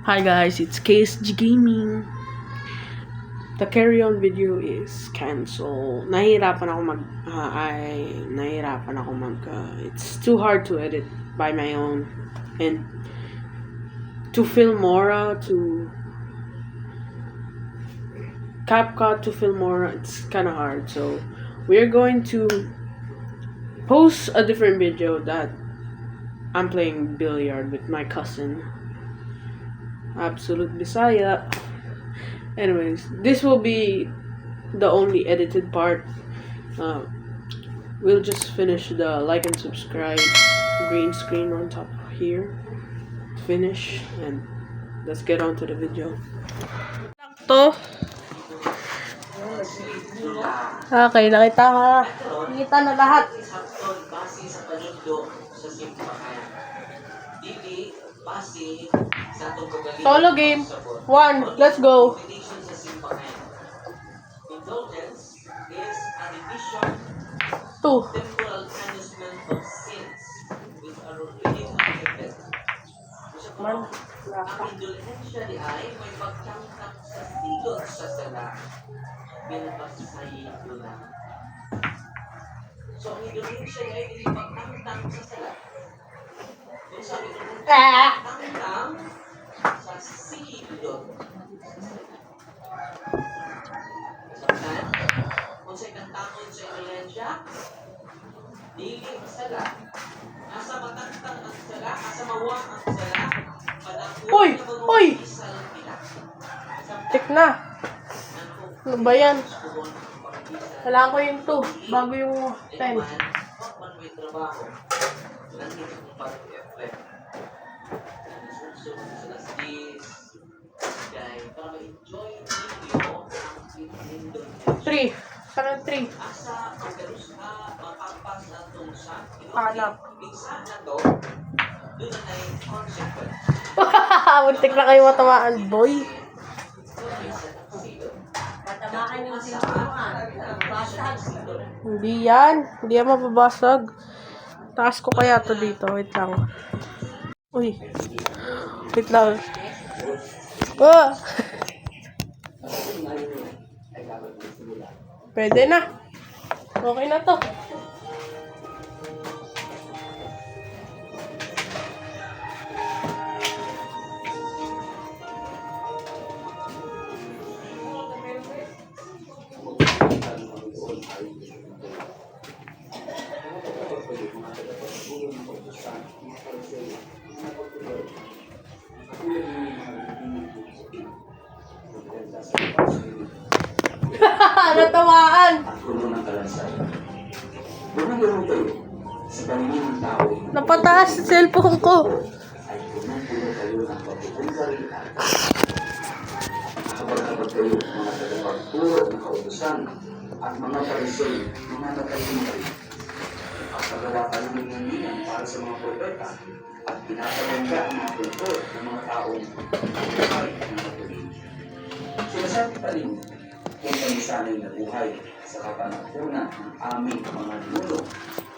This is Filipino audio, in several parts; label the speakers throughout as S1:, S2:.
S1: Hi guys, it's KSG Gaming. The carry-on video is cancelled. It's too hard to edit by my own, and to Filmora, to CapCut, to Filmora, it's kind of hard. So we're going to post a different video that I'm playing billiard with my cousin. Absolute Bisaya. Anyways, this will be the only edited part. We'll just finish the like and subscribe green screen on top here. Finish, and let's get on to the video. Sakto. Okay, nakita ka. Nakita na lahat. Solo game. 1. Let's go. Two. Man.
S2: Ang indulhensya di ay may pagkangkang sa silot sa sala binabasay ito na. So ang indulhensya di ay hindi pagkangkang sa sala. Kung sabi ito pagkangkang sa silot. Kasabtan, kung sa ikantangon sa indulhensya, dili ang sala. Asa matangtang ang sala, asa mawang ang sala.
S1: Uy! Uy! Check na. Ano ba yan? Kailangan ko yung 2 bago yung 10. Three. Parang 3. Anak. Muntik na kayo matamaan, boy.
S3: Matamaan yung sinubukan. Basag.
S1: Hindi yan mababasag. Taas ko kaya to dito. Wait lang. Uy. Wait lang. Oh! Pwede na. Okay na to. Natawaan. Napataas sa cellphone ko.
S2: At mga parisyon, mga natalimay. Ang paggawa pa namin ng para sa mga propeta at pinapaganda ang mga kultur ng mga taong buhay ng matuloy. Sinasabi pa rin kung kami sana'y nabuhay sa kapanahunan ng aming mga nuno.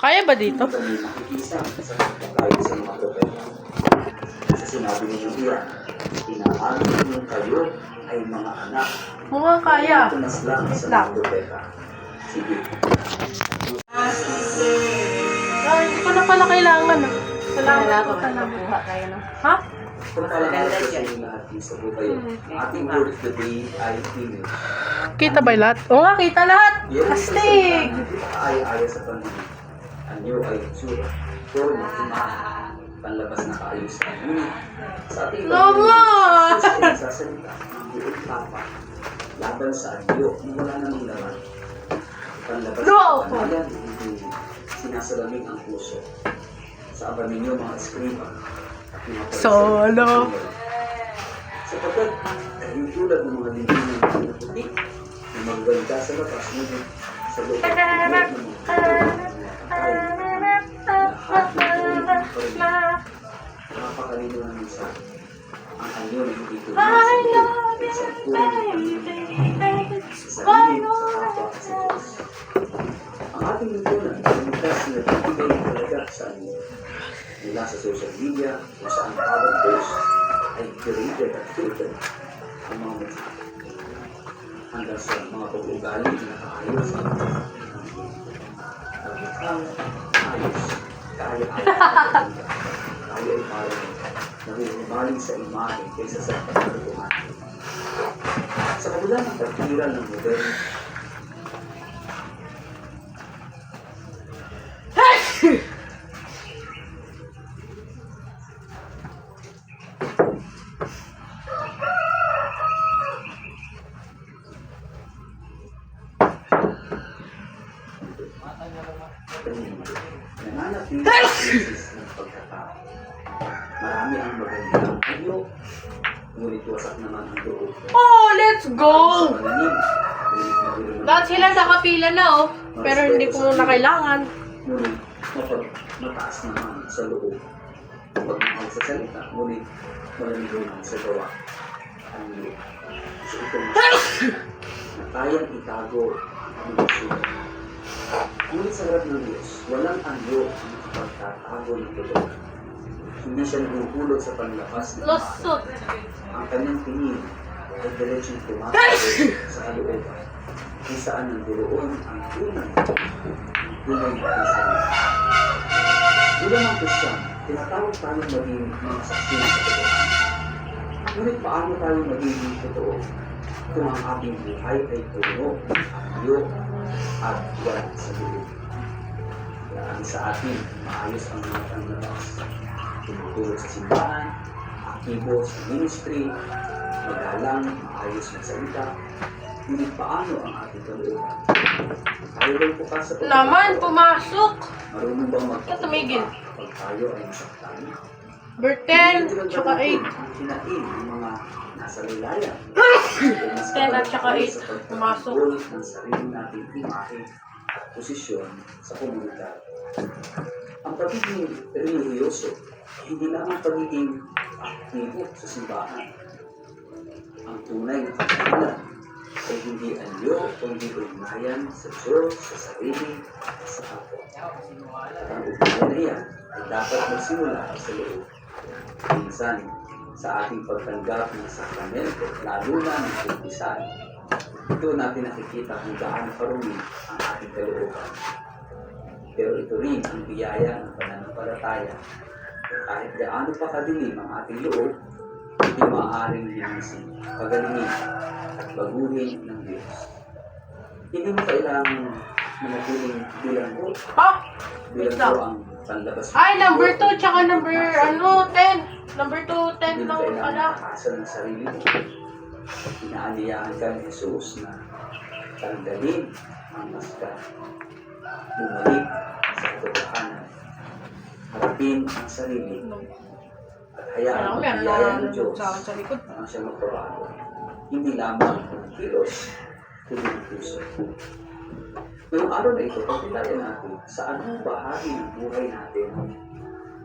S1: Kaya ba dito?
S2: Kami nakikisa sa pagkain sa mga propeta. Sa sinabi ninyo iyan, inaamin ninyo kayo ay mga anak.
S1: Mukhang kaya.
S2: Tunas lang sa mga propeta. Sige.
S1: Hindi ko na pala kailangan. Kailangan ko talaga.
S3: Nakuha kayo no?
S1: Ha?
S2: Kung pala sa inyo lahat sa buhay, ang ating word of the day ay email.
S1: Kita ba lahat? Oo nga, kita lahat. Astig!
S2: Ay-aya sa pandinig. Anyo ay itsura. Pero makimaan. Panlabas na kaayos sa ngunit. Sa ating
S1: Naman!
S2: sa nagsasalita ng buong papa. Laban sa anyo na wala namang laman. Panlabas
S1: No!
S2: na panayan, hindi sinasalamig ang puso. Sa aba ninyo mga eskriba.
S1: Solo.
S2: Sapagkat yung tulad ng mga lingkong ng pinaputi na maganda sa labas ngunit sa loob ng mga patay lahat ng ulit napakalino ng minsan ang anyo na hindi tulad sa buhay sa sarili sa kapwa at sa Diyos. Ang ating lingkunan ay ligtas na nagbibigay talaga sa anyo mula sa social media kung saan bawat post ay created at filtered ang mga mukha. Hanggang sa mga pag-ugali na nakaayos ang mukhang ayos. Kaya ay parang nahuhumaling sa imahe kaysa sa pagkatuhan. Sa kabila ng pagkira ng moderno, nananatili sa krisis ng pagkatao. Marami ang magandang anyo, ngunit wasak naman ang loob.
S1: Oh, let's go!
S2: Malalim, ngunit mabilang
S1: Lahat sila nakapila na oh. Pero hindi ko muna kailangan.
S2: ngunit mataas naman sa loob. Pagmahal sa salita, ngunit malamigunan sa gawa. Ang loob. Isa itong na kayang itago ang gusto. Ngunit sa harap ng Diyos, walang anyo ang pagtatago ng totoo. Hindi siya naguhulog sa panlapas ng
S1: Lusot.
S2: ang kanyang tingin ay diretsong tumatawid sa kalooban, kung saan nanduroon ang tunay na Kristiyan. Bilang mga Kristiyan, tinatawag tayong maging mga saksi ng katotohanan. Ngunit paano tayo magiging totoo kung ang ating buhay ay puno ng anyo at walang sa loob? Marami sa atin, maayos ang mga panlabas. Tumutulog sa simbahan, aktibo sa ministry, magalang, maayos magsalita. Ngunit paano ang ating kalooban? Tayo bang bukas sa pagkakataon?
S1: Naman, pumasok.
S2: Marunong bang
S1: Tumigil.
S2: pag tayo ay nasaktan?
S1: Number 10, tsaka 8.
S2: Ang kinain ng mga nasa lilayan.
S1: 10 at tsaka 8, pumasok.
S2: Ng sarili nating imahe at posisyon sa komunidad. Ang pagiging relihiyoso, hindi lamang pagiging aktibo sa simbahan. Ang tunay na kapatiran ay hindi anyo kundi ugnayan sa Diyos, sa sarili, at sa kapwa. At ang ugnayan na yan ay dapat magsimula sa loob. Minsan, sa ating pagtanggap ng sakramento, lalo na ng kumpisan, ito natin nakikita kung gaano karumi ang ating kalooban. Pero ito rin ang biyaya ng pananampalataya. Kahit gaano pa kadilim ang ating loob, hindi maaaring linisin, pagalingin, at baguhin ng Diyos. Hindi mo kailangan manatiling bilang ko.
S1: Ha?
S2: Bilang
S1: Wait lang.
S2: ko ang panlabas.
S1: Ay, number 2, tsaka number 10. Number 2, 10
S2: Hindi mo
S1: lang
S2: kailangan
S1: pala.
S2: takasan ng sarili mo. Inaaniyahan ka ni Jesus na tanggalin ang maska. Bumalik sa katotohanan. Harapin ang sarili. At hayaan
S1: Alam
S2: ang
S1: ko, meron
S2: biyaya
S1: na
S2: ng Diyos
S1: sa akin sa likod.
S2: na siya magpabago. Hindi lamang ng kilos, kundi ng puso. Ngayong araw na ito, pagkilayan natin sa anong bahagi ng buhay natin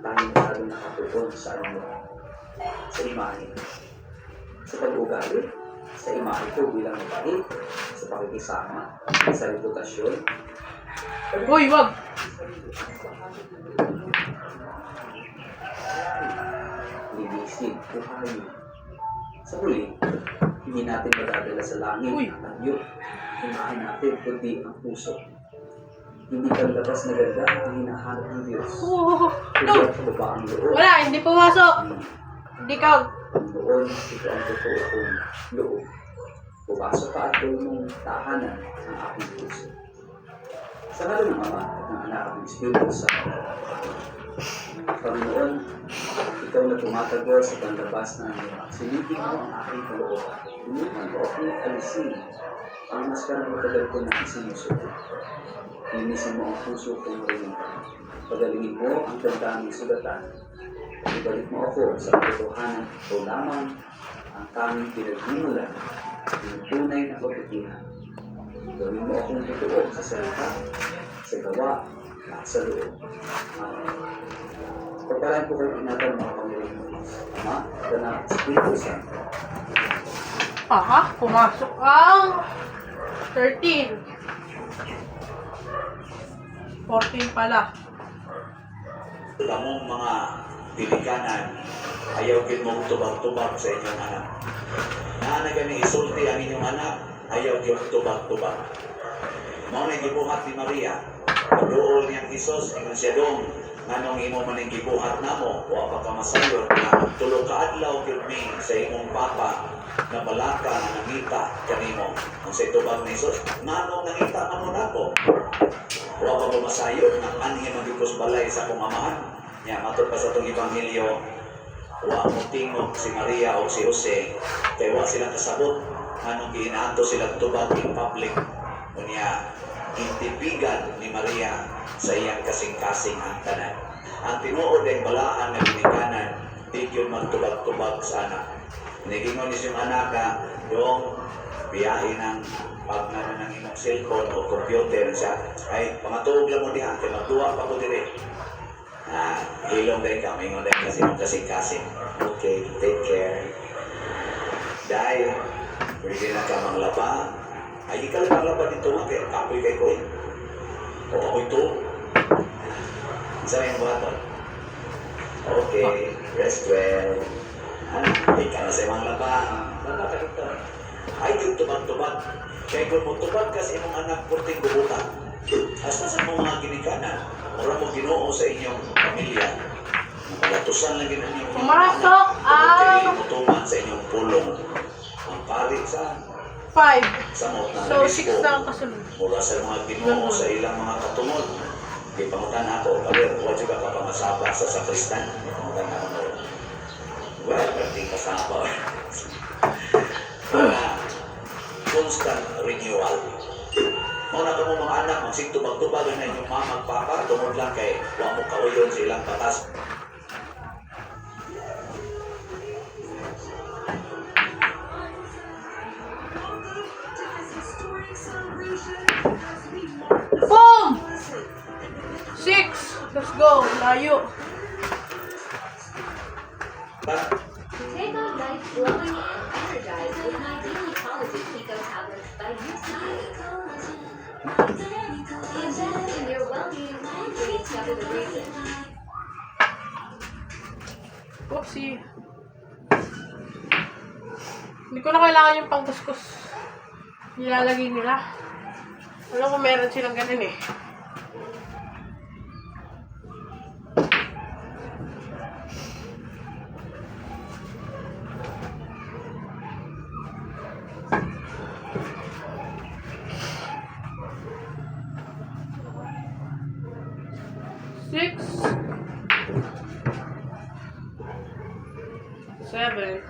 S2: tayo masyado nakatuon sa ano, sa imahe. Sa pag-ugali, sa imahe ko bilang mabait, sa pakikisama, sa reputasyon.
S1: Uy, wag.
S2: Linisin, buhayin. Sa huli, hindi natin madadala sa langit
S1: Uy.
S2: ang anyo. Imahe natin, kundi ang puso. Hindi panlabas na ganda ang hinahanap ng Diyos.
S1: Oh,
S2: Kundi
S1: no.
S2: ang kababa ang loob.
S1: Wala, hindi pumasok. Hindi ka.
S2: Noon, ito ang totoo kong loob. Pumasok ka at gawin mong tahanan ng aking puso. Sa ngalan ng Ama at ng Anak at ng Espiritu Santo. Panginoon, ikaw na tumatagos sa panlabas ng iyo. Silipin mo ang aking kalooban. Tulungan mo akong alisin ang maskarang matagal ko na isinusuko. Linisin mo ang puso kong marinig. Pagalingin mo ang damdaming sugatan. Ibalik mo ako sa katotohanan o lamang ang tanging pinagmumulan ng tunay na kabutihan. Gawin mo akong totoo sa salita, sa gawa, at sa loob. Amen. Pagkalaan po kayo inatan mga pamilyang mo. Ama, Anak, Espiritu Santo.
S1: Aha, pumasok ang 13. 14 pala.
S2: Tamong mga tinikanan, ayaw kin mong tubag-tubag sa inyong anak. Na gani isulti ang inyong anak, ayaw kin tubag-tubag. Mao na gibuhat ni Maria, pagduol niyang Hesus, ingon siya dong, nganong imo man ang gibuhat namo, wa pa ka masayon na tulo ka adlaw gyud mi sa imong papa na balaka na nangita kanimo. Kung sa tubag ni Hesus, nganong nangita man mo nako? Wa pa mo masayon na anhi magigos balay sa akong amahan. Nya matud pa sa itong ebanghelyo, wa mo tingog si Maria o si Jose kay wa sila kasabot anong giinaanto sila tubag in public. Unya intipigan ni Maria sa iyang kasing-kasing ang tanan. Ang tinuod ay balaan na binikanan, di yun magtubag-tubag sa anak. Nigingon niya yung anak na yung biyahe ng pagnanan ng imong cellphone o computer siya, ay pangatuog lang mo dihan, kaya magduwa pa ko dire. Hilong din ka, mingon din kasi yung kasing-kasing. Okay, take care. Dahil, pwede na ka manglaba. Ay, ikaw lang manglaba dito nga, kaya kapoy kay ko eh. O ako ito. Saan yung buhaton? Okay, rest well. Ikaw na sa manglaba. Laba ka dito. Ay, yung tubag-tubag. Kaya kung mo tubag kasi mong anak purting gubutan. Hasta sa mga ginikanan, mura mo ginoo sa inyong pamilya. Malatusan lang gina niyo.
S1: Pumasok ang
S2: mutuman sa inyong pulong. Ang palit sa
S1: 5.
S2: sa mga
S1: So, 6 na ang kasunod.
S2: mula sa mga ginoo sa ilang mga katungod. Di pangutan ako, kalir, huwag juga ka pangasaba sa sakristan. Di pangutan ako. Well, pwede kasaba. Constant renewal. Muna ka mo mga anak, magsintubag-tubagan na inyong mama at papa, tungod lang kay huwag mo kauyon sa ilang batas.
S1: Boom! 6. Let's go. Layo.
S4: Take on life glowing and energized with my daily collagen Pico tablets by UCLA. Invest in your well-being and rediscover the reason.
S1: Oopsie. Hindi ko na kailangan yung pangkuskus. Nilalagay nila. Alam ko meron silang ganun eh. Six, 7.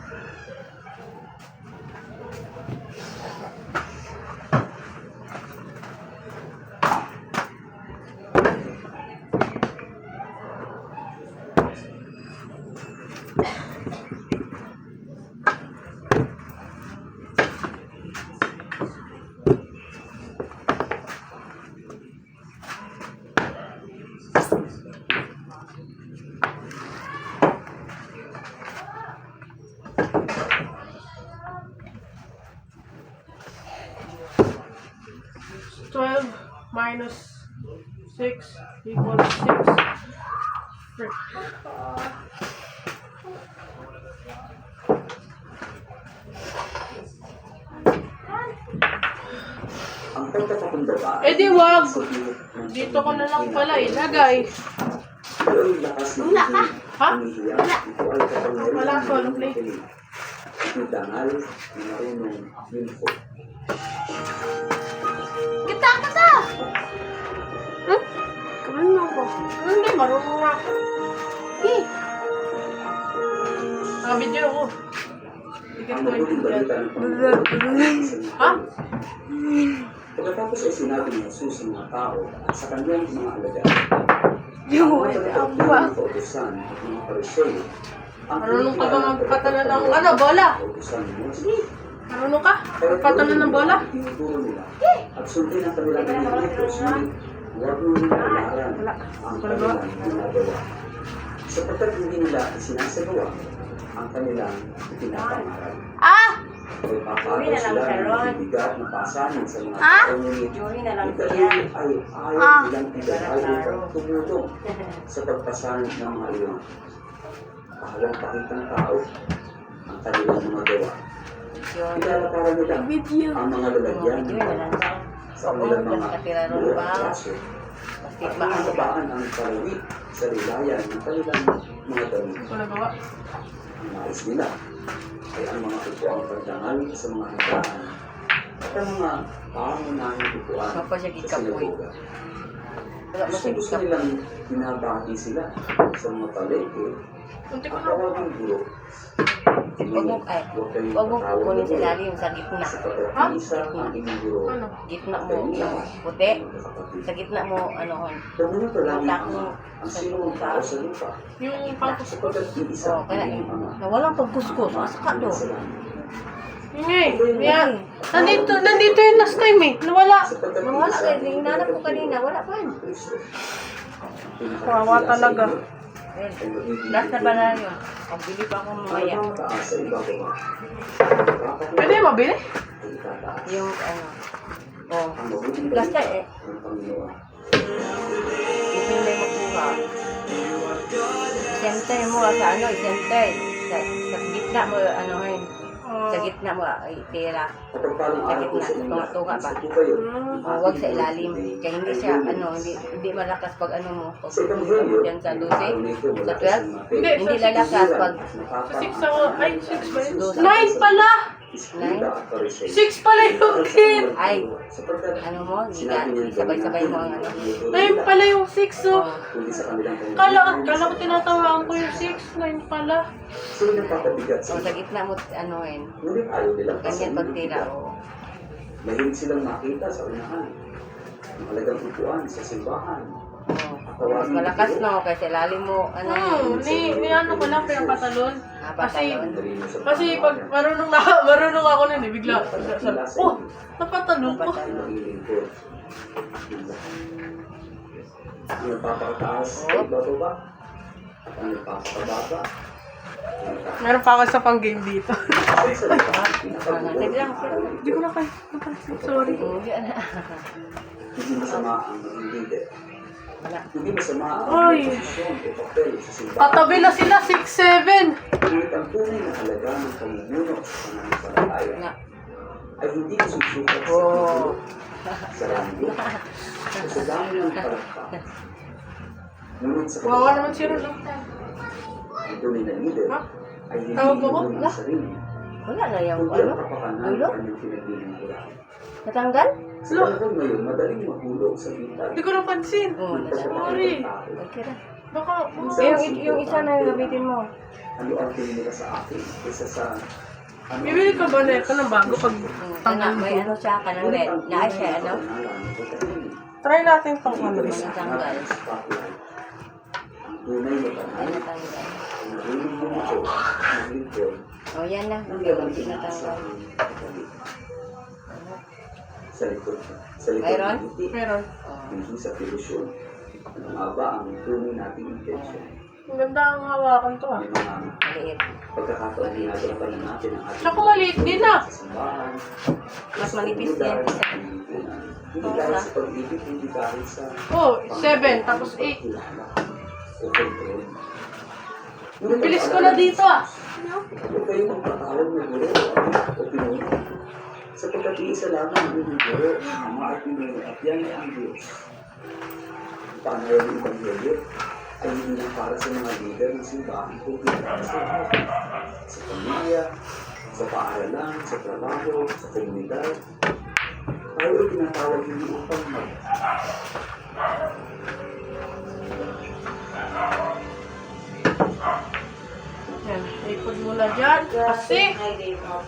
S1: Minus 6 equals 6.
S2: Ang pagkakakumbaba,
S1: Eh di wag. Dito ko na lang pala ilagay.
S4: Wala ka?
S1: Ha?
S2: Wala.
S1: Wala ko, ano play?
S2: Dangal, marunong info.
S4: Kita ka ta!
S1: Hmm? Kaman mo ako. Hindi, marunong na ako.
S4: Eh,
S1: Video ko.
S2: Ang mabuting balita ng
S1: Ha?
S2: Pagkatapos ay sinabi ni Jesus sa mga tao at sa kanyang mga alagad, ang kautusan at mga Pariseo,
S1: Marunong ka ba magpatalan ng bola?
S2: kautusan ni Moses.
S1: Marunong ka? Magpatalan ng bola?
S2: Tinuturo nila at sundin ang kanilang iniito, sulit huwag mo nila alaran ang kanilang ginagawa. Sapagkat hindi nila isinasagawa ang kanilang pinapangaral.
S3: Ah!
S2: Ay papagaw
S3: Jory na lang
S2: sila
S3: siya,
S2: ng
S3: Ron.
S2: bibigat na pasanin sa mga
S3: Ah?
S2: tao ngunit
S3: Jory na lang
S2: ito
S3: siya.
S2: ay ayaw
S3: Ah.
S2: nilang pinag-ayaw tumulong sa pagpasanin ng mga iyon. Parang pakitang tao ang kanilang mga gawa.
S3: Yun.
S2: Pinalakaran nila ang mga lalagyan
S3: Video na lang daw.
S2: sa kanilang mga
S3: Katira ron
S2: buong
S3: ba?
S2: braso.
S3: Pasti
S2: At
S3: ba?
S2: pinabaan ang palawit sa rilayan ng kanilang mga damit.
S1: Hindi ko nagawa.
S2: Ang nais nila ay ang mga upuang pagdangal sa mga handaan at ang mga pangunahing upuan
S3: Sapa siya
S2: sa
S3: gikapoy.
S2: sinagoga.
S3: Wala mo siya
S2: Gusto
S3: gikapoy.
S2: nilang binabati sila sa mga palengke
S1: Hindi ko
S2: at
S1: nagawa.
S2: tawaging guro.
S3: Huwag mo, ay, huwag mo kukunin sa ilalim sa gitna.
S2: Ha? Isa ang inyong guro.
S1: Ano?
S3: Gitna mo, yung puti. Sa gitna mo, ano,
S2: Gawin pa lang
S3: utak
S2: ang
S3: mo
S2: ang sinong tao sa lupa.
S1: Yung pangkuskus.
S2: Sapagkat iisa
S3: oh, kaya
S2: ang inyong ama.
S3: na walang pagkuskus. Asa ka do?
S1: Yun nga eh. Yan. Nandito yung last time eh. Nawala.
S2: Sapagkat
S3: Wala
S2: iisa
S3: kayo,
S2: ang inyong
S3: hinanap ko kanina, wala pa yun.
S2: Kristo.
S1: Kawawa talaga.
S3: Well, last na ba na yun? Pagbili pa akong mamaya.
S2: Ang taas sa ibababa.
S1: Pwede mabili?
S2: Ang tataas.
S3: Yung ano, oh,
S2: Ang mabuting
S3: last na
S2: balita
S3: eh.
S2: ng Panginoon.
S3: Ipinlay mo kuha. Center mo sa ano, center. Sa gitna mo, ano yun. Sa gitna mo, ay tira.
S2: Kapag parang
S3: Sa
S2: araw ko
S3: gitna,
S2: sa inyo,
S3: tunga-tunga ba?
S2: sa kayo,
S3: Huwag sa ilalim. Kaya hindi siya, ano, hindi malakas pag ano mo. Pag
S2: sa Ebanghelyo,
S3: yan sa 12,
S2: araw nito,
S3: sa
S2: mula
S3: 12,
S1: Hindi,
S3: hindi lalakas pag
S1: Sa 6 ako. Ay, 6 ba yun?
S3: Dos.
S1: 9 pala!
S2: 6
S1: pala yung game.
S3: Ay, ano mo, hindi sabay-sabay mo ang ano.
S1: 9 pala yung 6
S3: Oh,
S1: oh.
S2: Kundi sa kanilang
S1: Kala ko tinatawaan ko yung 6. 9 pala.
S2: Sino nagpapabigat
S3: so,
S2: sa
S3: sa gitna mo, ano yun.
S2: Ngunit ayaw nilang
S3: Ganyan pag tira.
S2: pasanin. Mahilig silang makita sa unahan. Ang halagang upuan sa simbahan.
S3: Oh, mas malakas no, kasi lalim mo, ano yun.
S1: Ni ano ko lang pinapatalon. Kasi
S3: Patalon.
S1: kasi pag marunong ako nun eh, bigla sabi, oh, napatalon ko.
S2: Ang maglilingkod. Ang nagpapakataas ay bababa. At ang nagpapakababa.
S1: Meron pa ako sa pang game dito.
S2: Ay, sa lipa, pinakabuo.
S3: Sige lang,
S1: Hindi ko na kayo napansin. Sorry.
S3: Hindi, ano.
S2: Hindi masama ang maging leader.
S3: Wala.
S2: Hindi masama ang
S1: Ay.
S2: posisyon o papel sa simbahan.
S1: Patabi na sila, 6-7.
S2: Ngunit ang tunay na halaga ng pamumuno sa pananampalataya
S3: Nga.
S2: ay hindi susukat sa
S3: Oh.
S2: titulo, sa ranggo, o sa dami ng palakpak. Ngunit sa
S1: Wawa naman si Ron.
S2: ang tunay na leader
S1: Ha?
S2: ay hindi
S1: Tawag mo ko?
S2: ito ng sarili,
S3: Wala na yung
S2: kundi
S3: ano.
S2: ang kapakanan
S3: Dulo?
S2: ng kanyang pinaglilingkuran.
S3: Natanggal?
S2: Sa panahon ngayon, madaling mahulog sa bitag.
S1: Hindi ko napansin.
S3: Oo, natanggal.
S1: Sorry.
S3: Okay na.
S1: Baka,
S3: Yung isa na yung gamitin mo.
S2: Ano ang tingin nila sa akin? Isa sa ano
S1: bibili ka ba na ito ng bago pag
S3: Tanggal may ano siya, kanang red. Naay siya, ano?
S1: try natin pang ano.
S3: Natanggal.
S2: Ang tunay na
S3: Ay,
S2: tanay,
S3: natanggal.
S2: ang narinig mo ito, maglingkod,
S3: O, yan na.
S2: hindi
S3: Hindi
S2: naman
S3: natanggal.
S2: tinasang pagkalit. Sa likod
S3: Mayroon?
S2: ng ngiti,
S1: Meron.
S2: hindi sa pilusyon. Ano nga ba ang tunay nating intensyon?
S1: Ang ganda ang hawakan to ah.
S2: May mga
S3: Maliit.
S2: pagkakataon na ginagawa natin ang ating
S1: Tsaka maliit din ah.
S2: sa simbahan,
S3: Mas
S2: sa
S3: manipis
S2: komunidad,
S3: yan.
S2: sa pamilipunan. Hindi dahil sa pag-ibig, hindi dahil sa
S1: Oh, 7 tapos 8.
S2: pagkilala o kontrol.
S1: Bilis ko na dito ah.
S2: Huwag kayong magpatawag na guro o pinuno. Sapagkat iisa lamang ang inyong guro, ang Ama at pinuno, at yan ay ang Diyos. Ang pangalan ng Ebanghelyo ay hindi lang para sa mga leader ng simbahan kundi para sa lahat. Sa pamilya, sa paaralan, sa trabaho, sa komunidad. Tayo ay tinatawag hindi upang
S1: Yan, ipod muna dyan. Kasi,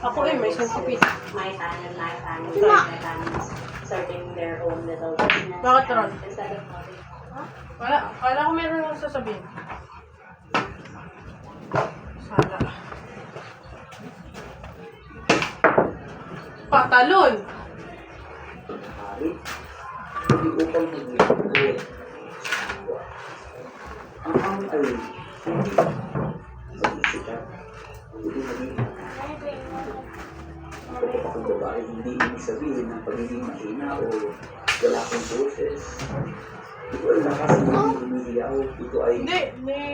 S1: ako eh, may sentipid.
S5: My talent, my talent,
S1: Diba?
S5: my talent, starting their own little business.
S1: Bakit, Ron?
S5: Instead of having
S1: Kala ko meron lang sasabihin. Sana. Patalon!
S2: hari, hindi upang maglingkod. Ang amin ay hindi mag-isikat, hindi maging ang pagkakang babae, hindi ibig sabihin ng pagiging mahina o wala kang boses. Ito ay lakas ng lumiyaw. Ito ay
S1: Hindi.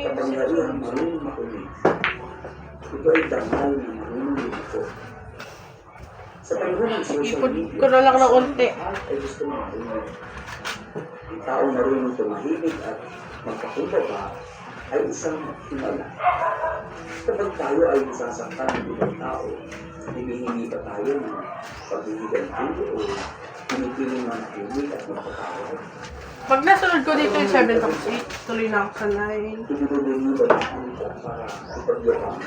S2: kapangyarihan marunong makulit. Ito ay dangal na marunong lumiko. Sa panahon ng social
S1: Ipod
S2: media,
S1: ko na lang ng konti.
S2: ay gusto mo makulit. Ang tao marunong tumahimik at magpakumbaba ay isang himala. Kapag tayo ay nasasaktan ng ibang tao, hinihingi ba tayo ng pagbibigyan tulo o pinipiling manahimik at magpatawad?
S1: Pag nasunod ko dito yung 7 tapos 8, tuloy na ako sa 9.
S2: Tinutulungan ba natin para ipagyabang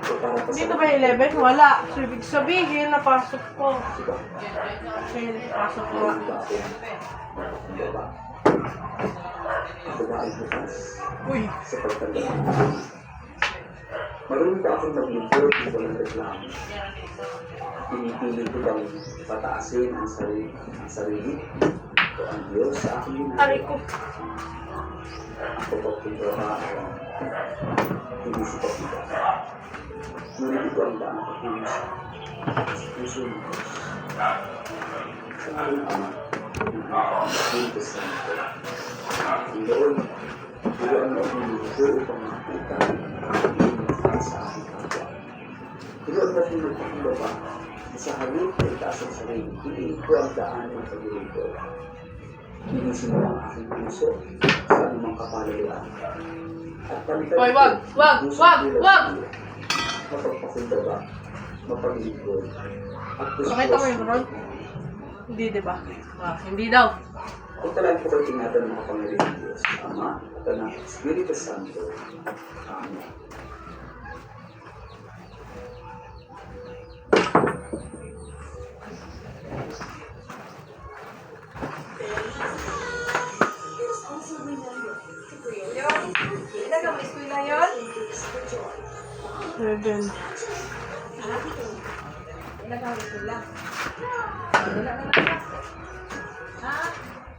S2: o para
S1: Dito ba yung 11? Wala. So, ibig sabihin, napasok ko.
S2: Diba?
S1: Kasi napasok ko nga.
S2: Diba? Ako ba ay bukas
S1: Uy.
S2: sa pagtanda? Marunong ba akong maglingkod kung walang reklamo? Pinipili ko bang pataasin ang sarili o ang Diyos sa aking ginagawa?
S1: Aray ko.
S2: Ako ba kumbaga hindi si Pagkita? Ngunit ito ang daan patungo sa puso ng Diyos. Sa aking Ama, ng Anak, ng Espiritu Santo. Ang doon, turuan mo akong lingkod upang makita ang iyong sa aking kapwa. Turuan mo akong magpakumbaba sa halip na itaas ang sarili. Hindi ko ang daan ng paglilingkod. Linisin mo ang aking puso sa anumang kapalaluan. At palitan
S1: Hoy,
S2: ko
S1: wag!
S2: ang
S1: Wag!
S2: puso
S1: Wag!
S2: bilang
S1: Wag!
S2: iyo. Mapagpakumbaba, mapaglingkod, at
S1: Nakita mo yung ron? Hindi, diba? Hindi daw.
S2: Kung talaan po kayo tingatan ng makapangyarihan ng Diyos, Ama, at Anak, Espiritu Santo. Amen.
S3: Ilan ka may school na yun?
S1: 7.
S3: Ilan ka may school lang? Wala naman.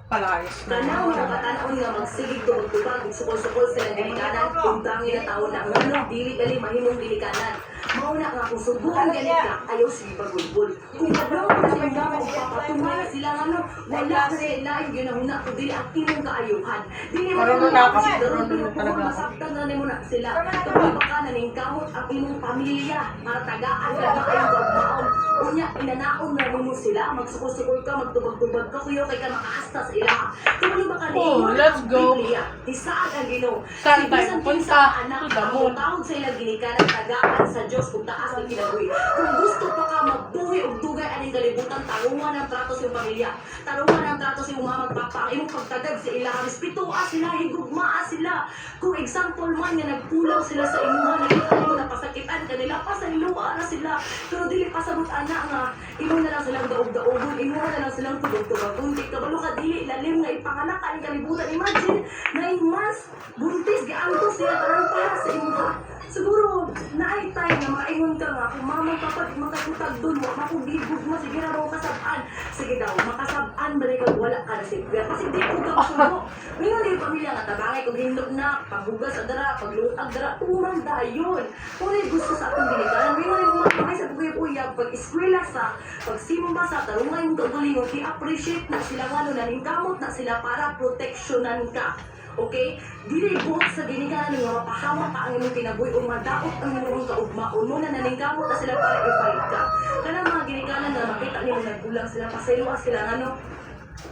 S1: Palayas na.
S6: Tanaw na katanaon nga magsigig tubag-tubag sukol-sukol sa delikadanan kung tangi na tao na nganong dili gali mahimong delikadan. Mauna nga kung subukan galit ka, ayaw sige pagulbul. Kung kadlaw ka sa mga magpapatunga na sila nga no, wala kasi lain ginahuna ko dili ang imong kaayuhan. Dili mo
S1: Marunong na kasi, marunong na talaga.
S6: masabtan na nimo na sila. Kapag baka naningkamot ang imong pamilya, para tagaan ka na kayong gagmaon. Unya, inanaon na nimo sila, magsukol-sukol ka, magtubag-tubag ka, kuyo kay ka makaasta sa ila. Tuloy ba ka
S1: Oh, let's go.
S6: Isaan ang Ginoo.
S1: Saan tayo
S6: Bisan
S1: pupunta?
S6: kinsa ang anak,
S1: To the moon.
S6: tawag sa ilang ginikanan, tagaan sa Diyos kung taas ang kinabuhi. Kung gusto pa ka magbuhi o dugay aning kalibutan, tarungan ang trato sa iyong pamilya. Tarungan ang trato sa iyong mga magpapa. Ang imong pagtagag sa ila, respetuha sila, higugmaa sila. Kung example man nga nagpulang sila sa imuha, nakita mo napasakitan kanila, pasayloa na sila. Pero dili pasabot ana nga, imo na lang silang daog-daogon, imo na lang silang tubog-tubagon. Di kabalo ka dili lalim nga ipanganak ang kalibutan. Imagine, 9 months, buntis, gaantos siya, tarang para sa imuha. Siguro, naay time na maingon ka nga, kung mamang kapag makakutag doon mo, makugibog mo, sige na raw kasabaan. Sige daw, makasabaan ba rin kag wala ka na sigura? Kasi di ko ka puno. Ngayon yung pamilya nga, tabangay kung hindog na, pagbugas sa dara, paglutag dara, tumanda yun. Kung ano yung gusto sa atong binikalan, ngayon yung mga sa bugay-uyag, pag-eskwela sa, pagsimba sa, tarungan yung kagalingon, i-appreciate na sila nga, naningkamot na sila para proteksyonan ka. Okay? Dili buot sa ginikanan nga mapahamak ka ang imong kinabuhi o madaot ang imong kaugmaon mo na naningkamot na sila para i-fight ka. Kanang mga ginikanan na makita niyo nagkulang sila, pasayloa sila ano.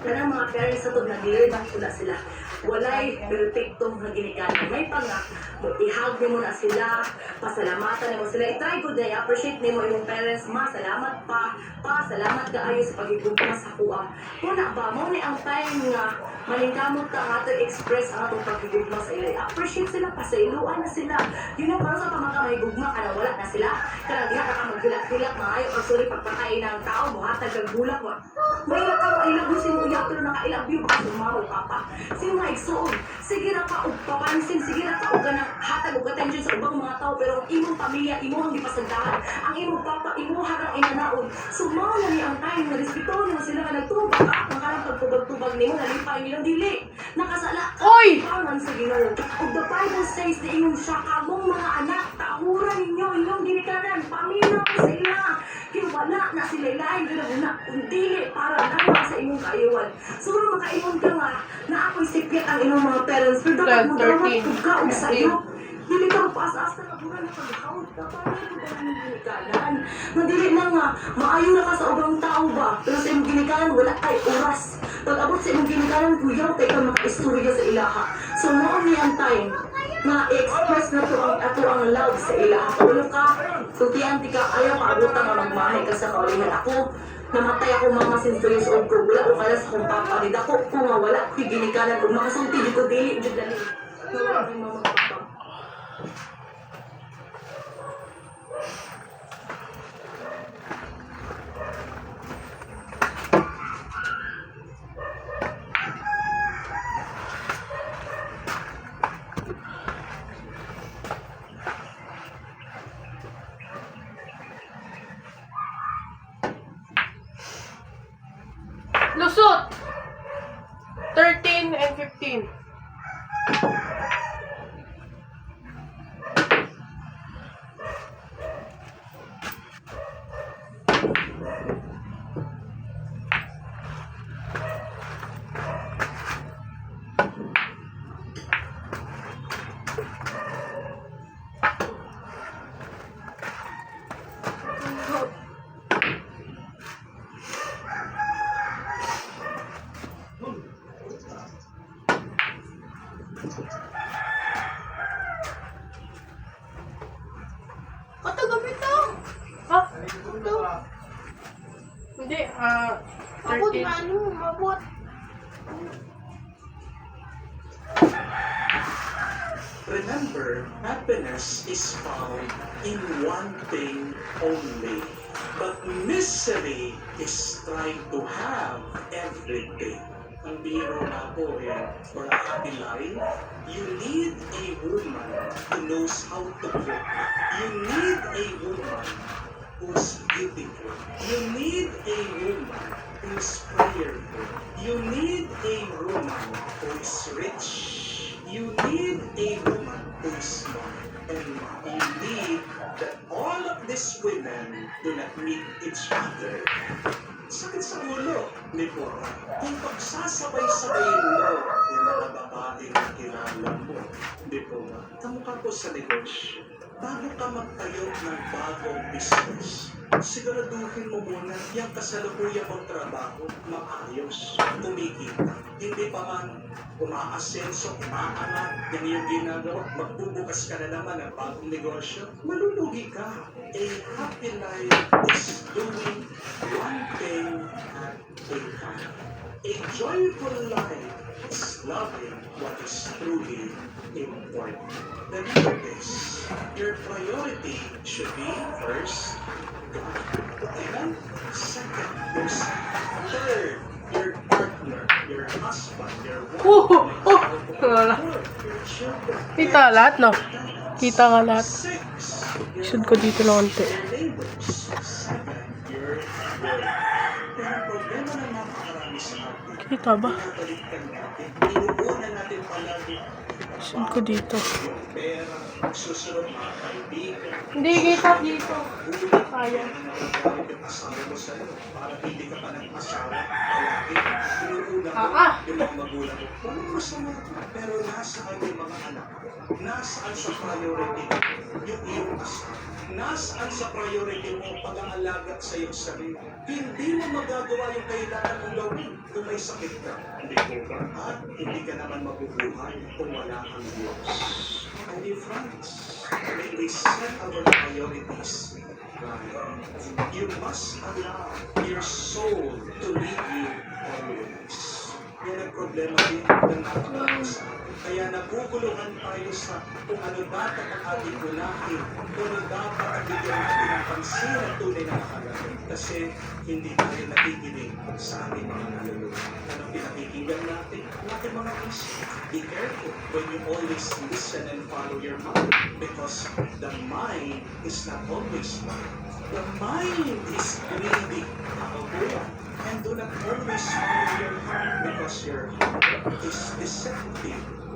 S6: Kanang mga parents sa to nag-learn sila sila. Walay perfectong nga ginikanan. May pa nga, ihag mo na sila, pasalamatan mo sila. I-try ko na i-appreciate nimo imong parents, ma, salamat pa, salamat ka ayo sa pagigugma sa kuha. Kuna ba mo ni ang time nga maningkamot ka nga to express ang atong pagigugma sa ila. I-appreciate sila, pasayloan na sila. Yun yung parang sa pamaka may gugma ka na wala na sila. Kaya di ka maghilak-hilak maayo or sorry pagpakain ng tao mo, hatag ang bulak mo. May ka mailabi si mo iya pero naka-ilabyo ka sa mama papa. Sino nga igsuon? Sige na ka og papansin, sige na ka og ganang hatag og attention sa ubang mga tao pero ang imong pamilya imo ang gipasagdahan. Ang imong papa imo harang inanaon. So mao na ni ang time na respetuhan mo sila nga nagtubag ka ang kanang pagtubag-tubag nimo nalipay nilang dili. Nakasala ka
S1: Oy!
S6: pangan sa Ginoo. Og the Bible says na imong siya kamong mga anak tahuran ninyo inyong ginikanan pamilya ko sa ila. Kaya wala na sila ilain ginaguna. Kung dili para naman sa imong kaiwan. Siguro makaingon ka nga na ako'y sikit ang imong mga parents. Pero dapat mo dapat
S1: 13,
S6: kung kaog sa iyo. Dili ka mapaas-as ka na bulan na pag-account ka. Paano ito ba yung ginikanan? Nandili na nga, maayo na ka sa ubang tao ba? Pero sa imong ginikanan, wala kay oras. Pag-abot sa imong ginikanan, kuyaw kay ka maka-istorya sa ilaha. So, noon niya ang time na i-express na to ang ato ang love sa ilaha. Kaulo ka, sultihan di ka, ayaw maabutan nga magmahay ka sa kaulihan. Ako, namatay ako mga since 2 years old ko. Wala ko kaya sa kong papa. Nid ako, kung nga wala ko ginikanan. Kung makasulti, di ko dili, di dali. Wala ko yung mga papa.
S1: Lusot! 13 and 15.
S3: Katagamit na.
S1: Ha? Ito? Hindi, 13.
S3: mabot.
S2: Remember, happiness is found in one thing only. But misery is trying to have everything. Ang biro na po for a happy life, you need a woman who knows how to cook. You need a woman who's beautiful. You need a woman who's prayerful. You need a woman who is rich. You need a woman who is smart. And you need that all of these women do not meet each other. Sakit sa ulo, di po. Kung pagsasabay-sabayin mo yung mga babaeng kilala mo, di po ba? Kamukha po sa negosyo. Bago ka magtayo ng bagong business, siguraduhin mo muna yung kasalukuyan mong trabaho maayos, kumikita. Hindi pa man umaasenso, umaangat, yung iyong ginagawa, magbubukas ka na naman ng bagong negosyo, malulugi ka. A happy life is doing one thing at a time. A joyful life is loving what is truly important. Remember this, your priority should be first, God. Amen? Second, yourself. Third, your partner, your husband, your wife,
S1: Wala.
S2: your children.
S1: Kita lahat, no? Kita nga lahat.
S2: Six,
S1: Shoot ko dito lang konti.
S2: your neighbors. Seven, your work. Pero ang problema ng napakarami sa atin,
S1: Kita ba?
S2: pinabaliktad natin, inuuna natin palagi
S1: Shoot ko dito.
S2: yung pera, susunod mga kaibigan,
S1: Hindi, kita dito. Kaya.
S2: asawa mo sa'yo, para hindi ka pa nag-asawa, palagi, inuuna mo yung mga magulang mo. Walang masama, pero nasaan yung mga anak? Nasaan sa priority mo yung iyong asawa? Nasaan sa priority mo pag-aalaga sa iyong sarili? Hindi mo magagawa yung kailangan mong gawin kung may sakit ka. Hindi ko ba? At hindi ka naman mabubuhay kung wala ang Diyos. My dear friends, when we set our priorities, right, you must allow your soul to lead you always. Yan ang problema din ng napakarami sa atin. Kaya naguguluhan tayo sa kung ano dapat ang ating unahin, kung ano dapat ang bigyan natin ng pansin at tunay na mahalaga. Kasi hindi tayo nakikinig sa ating mga naluluwa. Anong pinakikinggan natin? Natin mga isip. Be careful when you always listen and follow your mind, because the mind is not always right. The mind is greedy. And do not always follow your heart, because your heart is deceptive.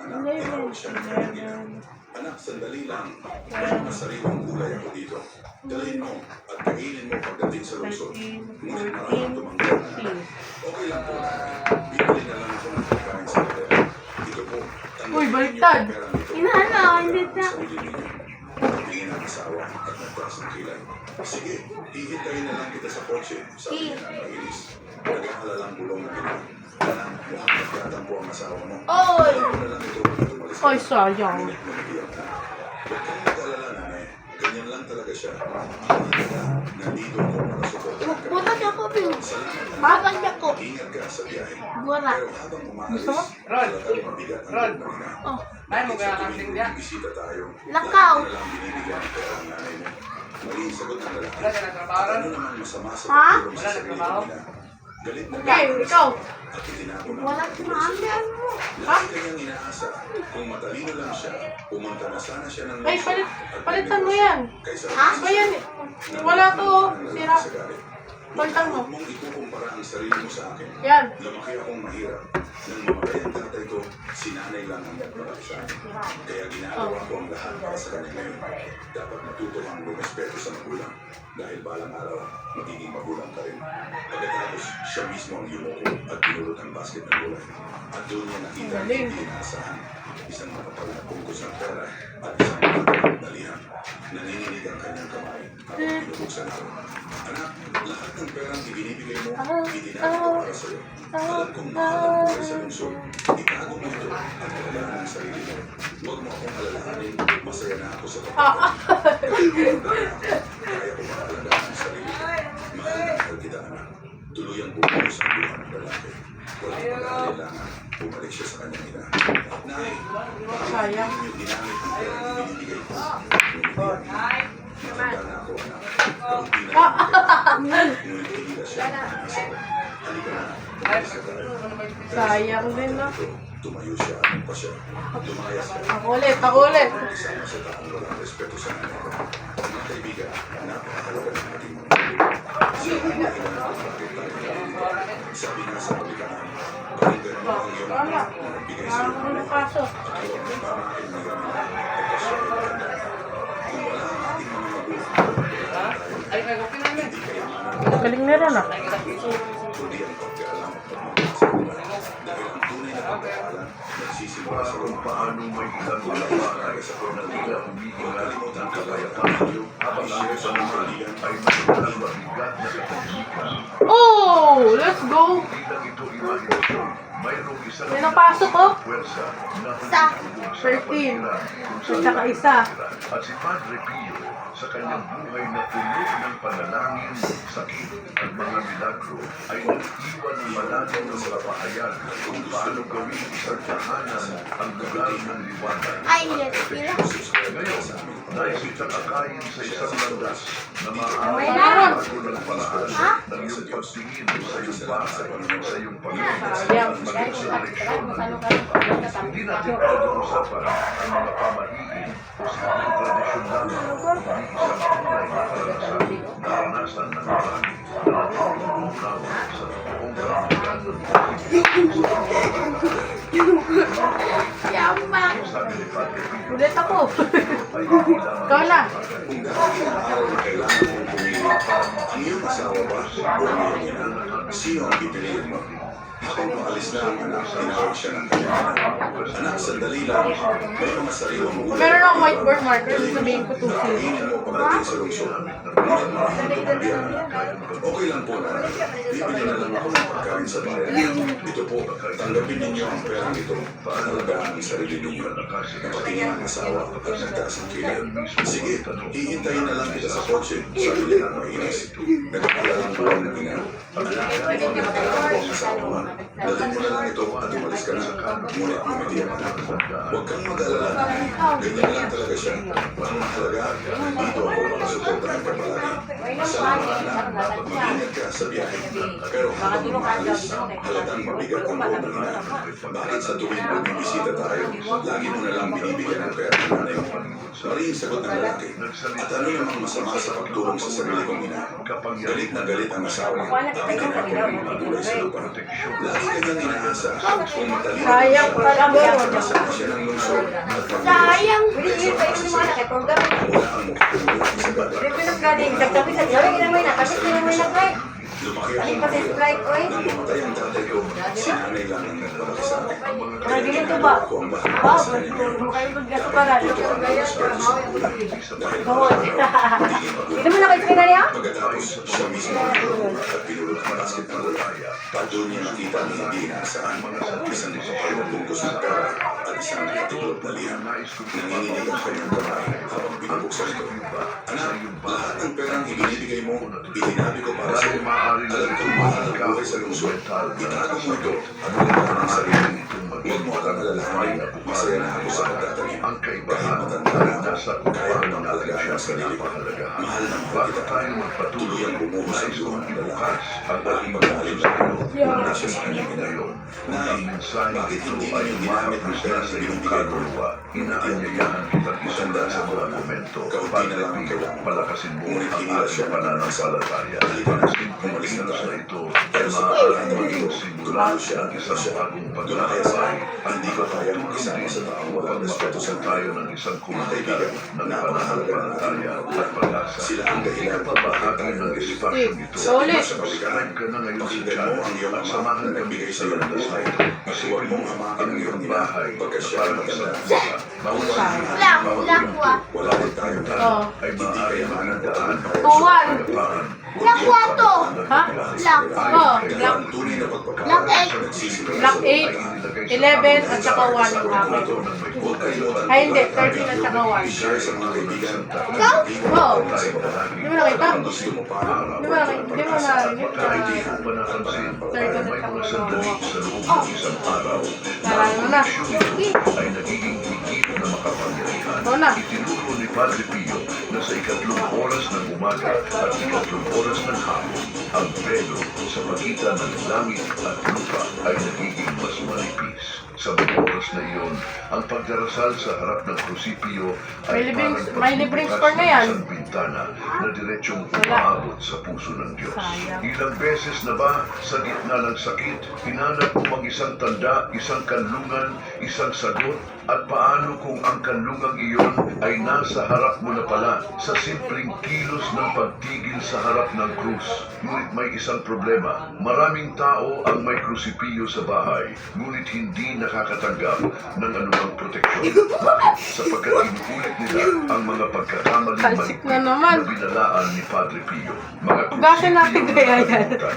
S2: anak, tinawag siya ng kaibigan. Anak, sandali lang. May mga sariwang gulay ako dito. Dalhin mo at kainin mo pagdating sa lungsod. Ngunit maraming tumanggap na anak. Okay lang po. Bibili na lang ako ng pagkain sa hotel. Ito po.
S1: Uy, baliktad.
S3: Inahana, hindi na.
S2: Tingin ang asawa at nagtaas ng kilay. Sige, hihintayin na lang kita sa kotse. Sabi niya ang mainis. Nag-aalalang bulong na kita. Anak, mukhang nagtatampo ang asawa mo.
S3: Oy!
S2: Alam mo na lang ito kung tumalis ka.
S1: Ay, sayang.
S2: Ngunit umiiyak na. Huwag kang mag-alala, nanay. Ganyan lang talaga siya. Ang halaga, nandito ako para suportahan ka.
S3: Buta niya ko, Bill.
S2: Salamat, anak.
S3: Babag niya ko.
S2: Ingat ka sa biyahe.
S3: Wala.
S2: Pero habang umaalis,
S1: Gusto mo?
S2: talagang mabigat ang
S7: Rod.
S2: loob ng ina.
S3: Oh,
S7: May mo
S2: Sa
S7: kaya
S2: tuwing
S7: kasing diya.
S2: bisita tayo,
S3: Lakaw.
S2: lagi mo na lang binibigyan ng pera ang nanay mo. Mali ang sagot ng lalaki.
S7: Wala ka nagtrabaho ron?
S2: Ano naman masama sa
S3: Ha?
S2: pagtulong sa
S7: Wala
S2: sarili
S7: nagtrabaho?
S2: nila? Galit na
S1: Okay,
S2: galit
S1: ikaw.
S2: at itinapon ang
S3: wala
S2: mga
S3: na. Ano mo?
S7: Lagi kanyang inaasa, kung matalino lang siya, pumunta na sana siya ng
S1: Ay,
S7: lungsod
S1: palitan mo yan.
S7: kaysa
S1: Ba yan? Wala to, oh. Sira. Palitan mo.
S7: Huwag mong ikukumpara ang sarili mo sa akin.
S1: Yan.
S7: Lumaki akong mahirap. Nang mamatay ang tatay ko, si nanay lang ang nagpapalaki sa akin. Kaya ginagawa ko ang lahat para sa kanya ngayon. Dapat matuto kang rumespeto sa magulang. Dahil balang araw, magiging magulang ka rin. Pagkatapos, siya mismo ang yumuko at pinulot ang basket ng gulay. At doon niya nakita ang
S1: Galing.
S7: hindi inaasahan. Isang makapal na bungkus ng pera at isang makapal na lihan. Nanginginig ang kanyang kamay habang pinubuksan ako. Anak, lahat ng perang ibinibigay mo, itinalo ko para sa'yo. Alam kong mahal ang buhay sa lungsod. Itago mo ito at alalaan ang sarili mo. Huwag mo akong alalahanin, masaya na ako sa pagkakas. Kaya ko makalagaan ang sarili ko. Mahal na mahal kita, anak. Tuluyang bumuhos ang buhay ng lalaki. Walang pag-aalala, bumalik siya sa kanyang ina. Nay,
S1: Sayang.
S7: yung ginamit ang perang ibinibigay ko. Ngunit yan, matanda na ako, anak. Kaunti na lang. Ngunit tinila siya ang nasa ko. Halika na. Alis ka tayo.
S1: Sayang din, no?
S7: Tumayo siya at pa siya. Lumayas siya.
S1: Ako ulit.
S7: Isama sa taong walang respeto sa nanay ko. Mga kaibigan, napakahalaga ng ating mga kaibigan. Siya ang dahilan kung bakit tayo nandito. Sabi nga sa pagkakaan, pakinggan mo ang iyong ama na nagbigay sa iyo ng buhay.
S1: Kaso.
S7: At huwag mong pamakin ng iyong ina pagka siya ay matanda. Kung wala ang ating mga magulang, wala tayo. Hindi kayamanan
S1: Galing meron, ah.
S7: kundi ang pagkaalam at pagmamahal sa buhay. Dahil ang tunay na pagkaalam nagsisimula sa kung paano may ilang sa pagkaliga. Kung kalimutan ka kaya pamilyo, i-share sa mga kaibigan ay magandang mabigat na katahimikan.
S1: Oh! Let's go!
S7: Bilang ito imahinasyon, mayroong isang
S1: May napasok, oh.
S7: puwersa na
S1: Isa.
S7: humihigop sa
S1: 13.
S7: kapatiran kung saan
S1: At saka isa.
S7: at si Padre Pio sa kanyang buhay na puno ng panalangin, sakit at mga milagro ay nag-iwan ng malalim ng mga pahayag kung paano gawin isang tahanan ang lugar ng liwanag.
S5: Ay, yes, sila.
S7: Ngayon, nais kitang akayin sa isang landas na
S5: May
S7: maaari
S5: meron.
S7: bago ng paraan
S5: Ha?
S7: ng iyong pagtingin sa iyong bahay, sa iyong pagkakas
S1: Sayang.
S7: at maging sa direksyon ng iyong pagkakas. Hindi natin pag-uusapan ang mga pamahiin o simpleng tradisyon lamang, kundi isang tunay na karanasan ng marami na natutulong lamang sa totoong kamulian ng
S1: Yamak!
S7: sabi ni Padre Pio,
S1: Ulit ako.
S7: ay hindi lamang
S1: Ikaw na.
S7: kung dahil ang araw na kailangan mong pumili, ang iyong asawa ba o ang iyong ina, sino ang pipiliin mo? Habang paalis na ang anak, tinawag siya ng kanyang anak. Anak, sandali lang. May mga sariwang gulay.
S1: Meron akong whiteboard marker, sabihin ko 2
S7: Nakainin mo pagdating sa lungsod. Ngunit marahil tumanggihan. Okay lang po na. Bibili na lang ako ng pagkain sa bayan. Ito po, tanggapin ninyo ang perang ito. Paalagaan ang sarili ninyo. Napatingin ang asawa at nagtaas ang kilay. Sige, hihintayin na lang kita sa kotse. Sabi niya ng mainis. Nagpapalalang buwan ng ina. Anak, nagpapalalang po ang asawa mo. Dalhin mo na lang ito at umalis ka na. Ngunit ngumiti ang anak. Huwag kang mag-alala. Ganyan lang talaga siya. Ang mahalaga, dito ako makasuportahan ka palagi. Salamat anak, mag-ingat ka sa biyahe. Pero habang umaalis, halatang mabigat ang loob ng ina. Bakit sa tuwing magbibisita tayo, lagi mo na lang binibigyan ng pera ng nanay mo? Maring sagot ng lalaki. At ano namang masama sa pagtulong sa sarili kong ina? Galit na galit ang asawa at itinapon ng mga gulay sa lupa. Lagi kanyang inaasa kung matalino
S1: Sayang pala mo.
S7: masama siya ng lungsod at
S5: Sayang.
S7: wala ang makatulong sa gagawin. Lumaki ako ng nang mamatay ang tatay ko, si nanay lang ang nagpalaki sa akin. Kaya ginagawa ko ang lahat para sa kanya. Ito ang respeto sa magulang. Dahil hindi magulang. Pagkatapos, siya mismo ang pinulot at pinulot ang basket ng gulay. At doon niya nakita ang hindi inaasahan. Isang makapal na bungkus ng pera at isang nakatiklop na lihan. Nanginginig ang kanyang kamay habang binubuksan ito. Anak, lahat ng perang ibinibigay mo, itinabi ko para sa iyo. Alam kong mahal ang buhay sa lungsod. Itago mo ito at alagaan ang sarili mo. Huwag mo akong alalahanin na masaya na ako sa pagtatanim.
S8: Ang kaibahan
S7: Kahit matanda
S8: ay
S7: na
S8: nasa
S7: ako, kaya
S8: kung
S7: mo
S8: paano natin
S7: alagaan
S8: siya
S7: ang sarili ko.
S8: pinapahalagahan.
S7: Mahal na mahal
S8: Bago
S7: kita.
S8: tayo magpatuloy,
S7: Yan bumuhos ang
S8: nais kong
S7: buong
S8: ibukas ang
S7: At
S8: aking
S7: pag-aalala
S8: puso sa iyo.
S1: Yeah.
S8: Ang aking pinig ngayon. Kung ang mensahe
S7: bakit
S8: ito
S7: hindi
S8: ay
S7: mo ginamit ang
S8: umahapos
S7: pera
S8: na
S7: sa
S8: sa iyong
S7: iyong bigay mo?
S8: kaluluwa, inaanyayahan kitang isanda sa mga komento.
S7: Kaunti na lang ang
S8: Padre Pio,
S7: kailangan.
S8: palakasin mo
S7: Ngunit
S8: ang
S7: iniwas siya
S8: ating
S7: ng
S8: pananampalataya.
S7: Halika na.
S8: Ang simpleng
S7: Umalis na
S8: kilos
S7: tayo.
S8: na ito ay
S7: Pero sa
S8: maaaring
S7: pagkain
S8: maging
S7: mo,
S8: simula
S7: tumalo siya,
S8: ng isang bagong
S7: Doon kaya sa
S8: paglalakbay.
S7: akin, hindi ko kaya mag-isama sa taong walang
S8: Upang
S7: respeto sa
S8: makabuo tayo ng isang komunidad ng pananampalataya at pag-asa.
S7: Sila ang dahilan.
S8: Ikapabahagi ng espasyong ito.
S1: So ulit.
S8: Subscribe ka na ngayon sa
S7: Pakinggan mo ang iyong
S8: channel at
S7: ama
S8: samahan
S7: na
S8: kami
S7: nagbigay
S8: sa
S7: sa iyo ng
S8: landas na
S7: buhay.
S8: ito.
S7: At
S8: Isipin
S7: huwag
S8: mo
S7: mong hamakan
S8: ang
S7: ang iyong
S8: iyong
S7: ina
S8: bahay
S7: pagka
S8: na
S7: siya
S8: parang
S7: ay
S8: isang
S7: matanda.
S8: pusa. Bawat
S1: Sayang.
S8: bawat
S7: Wala rin tayong
S1: Oh.
S8: ay
S7: Hindi
S8: maaaring
S7: kaya
S8: magandaan
S1: Tuwan.
S8: Black
S1: Ha?
S3: Black.
S1: Oh, black.
S7: Ang tunay na pagpapakain
S3: Black egg.
S7: sa nagsisiguro.
S1: Black 8, 11, at saka 1 yung akin.
S7: Huwag kalimutan
S1: Ay, hindi. 13 at saka 1.
S7: i-share sa mga kaibigan.
S1: Oo.
S7: Di
S1: mo nakita?
S7: Ang gusto mo pa.
S1: Di mo narinig?
S8: Hindi ko pa napansin na may mga sandali sa loob ng isang araw
S1: Nalala mo na.
S8: ay nagiging higit na makapangyarihan.
S1: Ito na.
S8: Itinuro ni Padre Pio na sa ikatlong oras ng umaga at ikatlong oras ng hapon, ang velo sa pagitan ng langit at lupa ay nagiging mas manipis. Sa mga oras na iyon, ang pagdarasal sa harap ng krusipyo ay
S1: May libreng
S8: pagbubukas
S1: score na
S8: ng
S1: yan.
S8: isang bintana na diretsong
S1: Wala.
S8: umaabot sa puso ng Diyos.
S1: Sayang.
S8: Ilang beses na ba sa gitna ng sakit, hinanap mo ang isang tanda, isang kanlungan, isang sagot, at paano kung ang kanlungang iyon ay nasa harap mo na pala sa simpleng kilos ng pagtigil sa harap ng krus? Ngunit may isang problema. Maraming tao ang may krusipilyo sa bahay, ngunit hindi nakakatanggap ng anumang proteksyon. Bakit? Sapagkat inuulit nila ang mga pagkakamaling
S1: Talsik na naman.
S8: na binalaan ni Padre Pio. Mga
S1: Hugasan natin
S8: krusipilyo
S1: kaya
S8: na
S1: yan.
S8: kalimutan,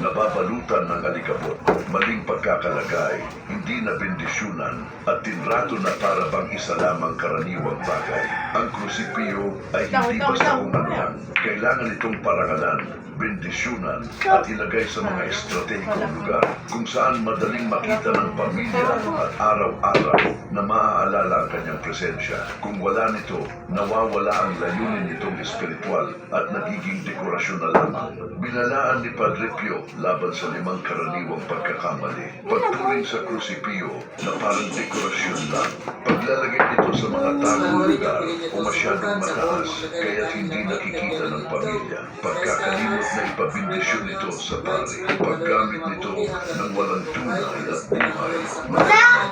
S8: nababalutan ng alikabot, maling pagkakalagay, hindi na bendisyunan, at tinrato na para bang isa lamang karaniwang bagay. Ang krusipyo ay hindi basta kung ano lang. Kailangan itong parangalan, bendisyunan, at ilagay sa mga estratehikong lugar kung saan madaling makita ng pamilya at araw-araw na maaalala ang kanyang presensya. Kung wala nito, nawawala ang layunin nitong espiritual at nagiging dekorasyon na lamang. Binalaan ni Padre Pio laban sa 5 karaniwang pagkakamali. Pagturing sa krusipyo na parang dekorasyon lang. Paglalagay nito sa mga tagong lugar o masyadong mataas kaya hindi nakikita ng pamilya. Pagkakalimot na ipabindisyon nito sa pari. Paggamit nito ng walang tunay at buhay.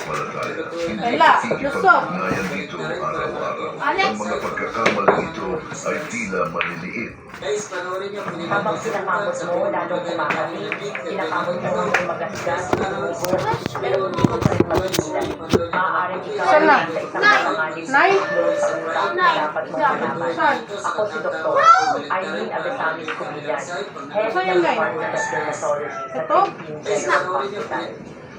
S8: Palataya. Hindi
S1: Wala.
S8: nakikipag-ugnayan dito araw-araw. Ang mga pagkakamali ito ay tila maliliit.
S9: Habang pinakamot mo, lalong kumakati. Pinakamot mo ng magasgas, umubo, pero hindi mo pa rin mapigilan. Maaaring ikaw
S1: Saan na?
S9: ay sa isang mapanganib sa
S1: Nay?
S9: tuloy sa utak na dapat mong malaman.
S1: Saan?
S9: Ako si Dr. Eileen Abesamis Cubillan, Head
S1: Saan
S9: ng
S1: yung Nay?
S9: Department of Dermatology sa
S1: Ito?
S9: Philippine General Hospital.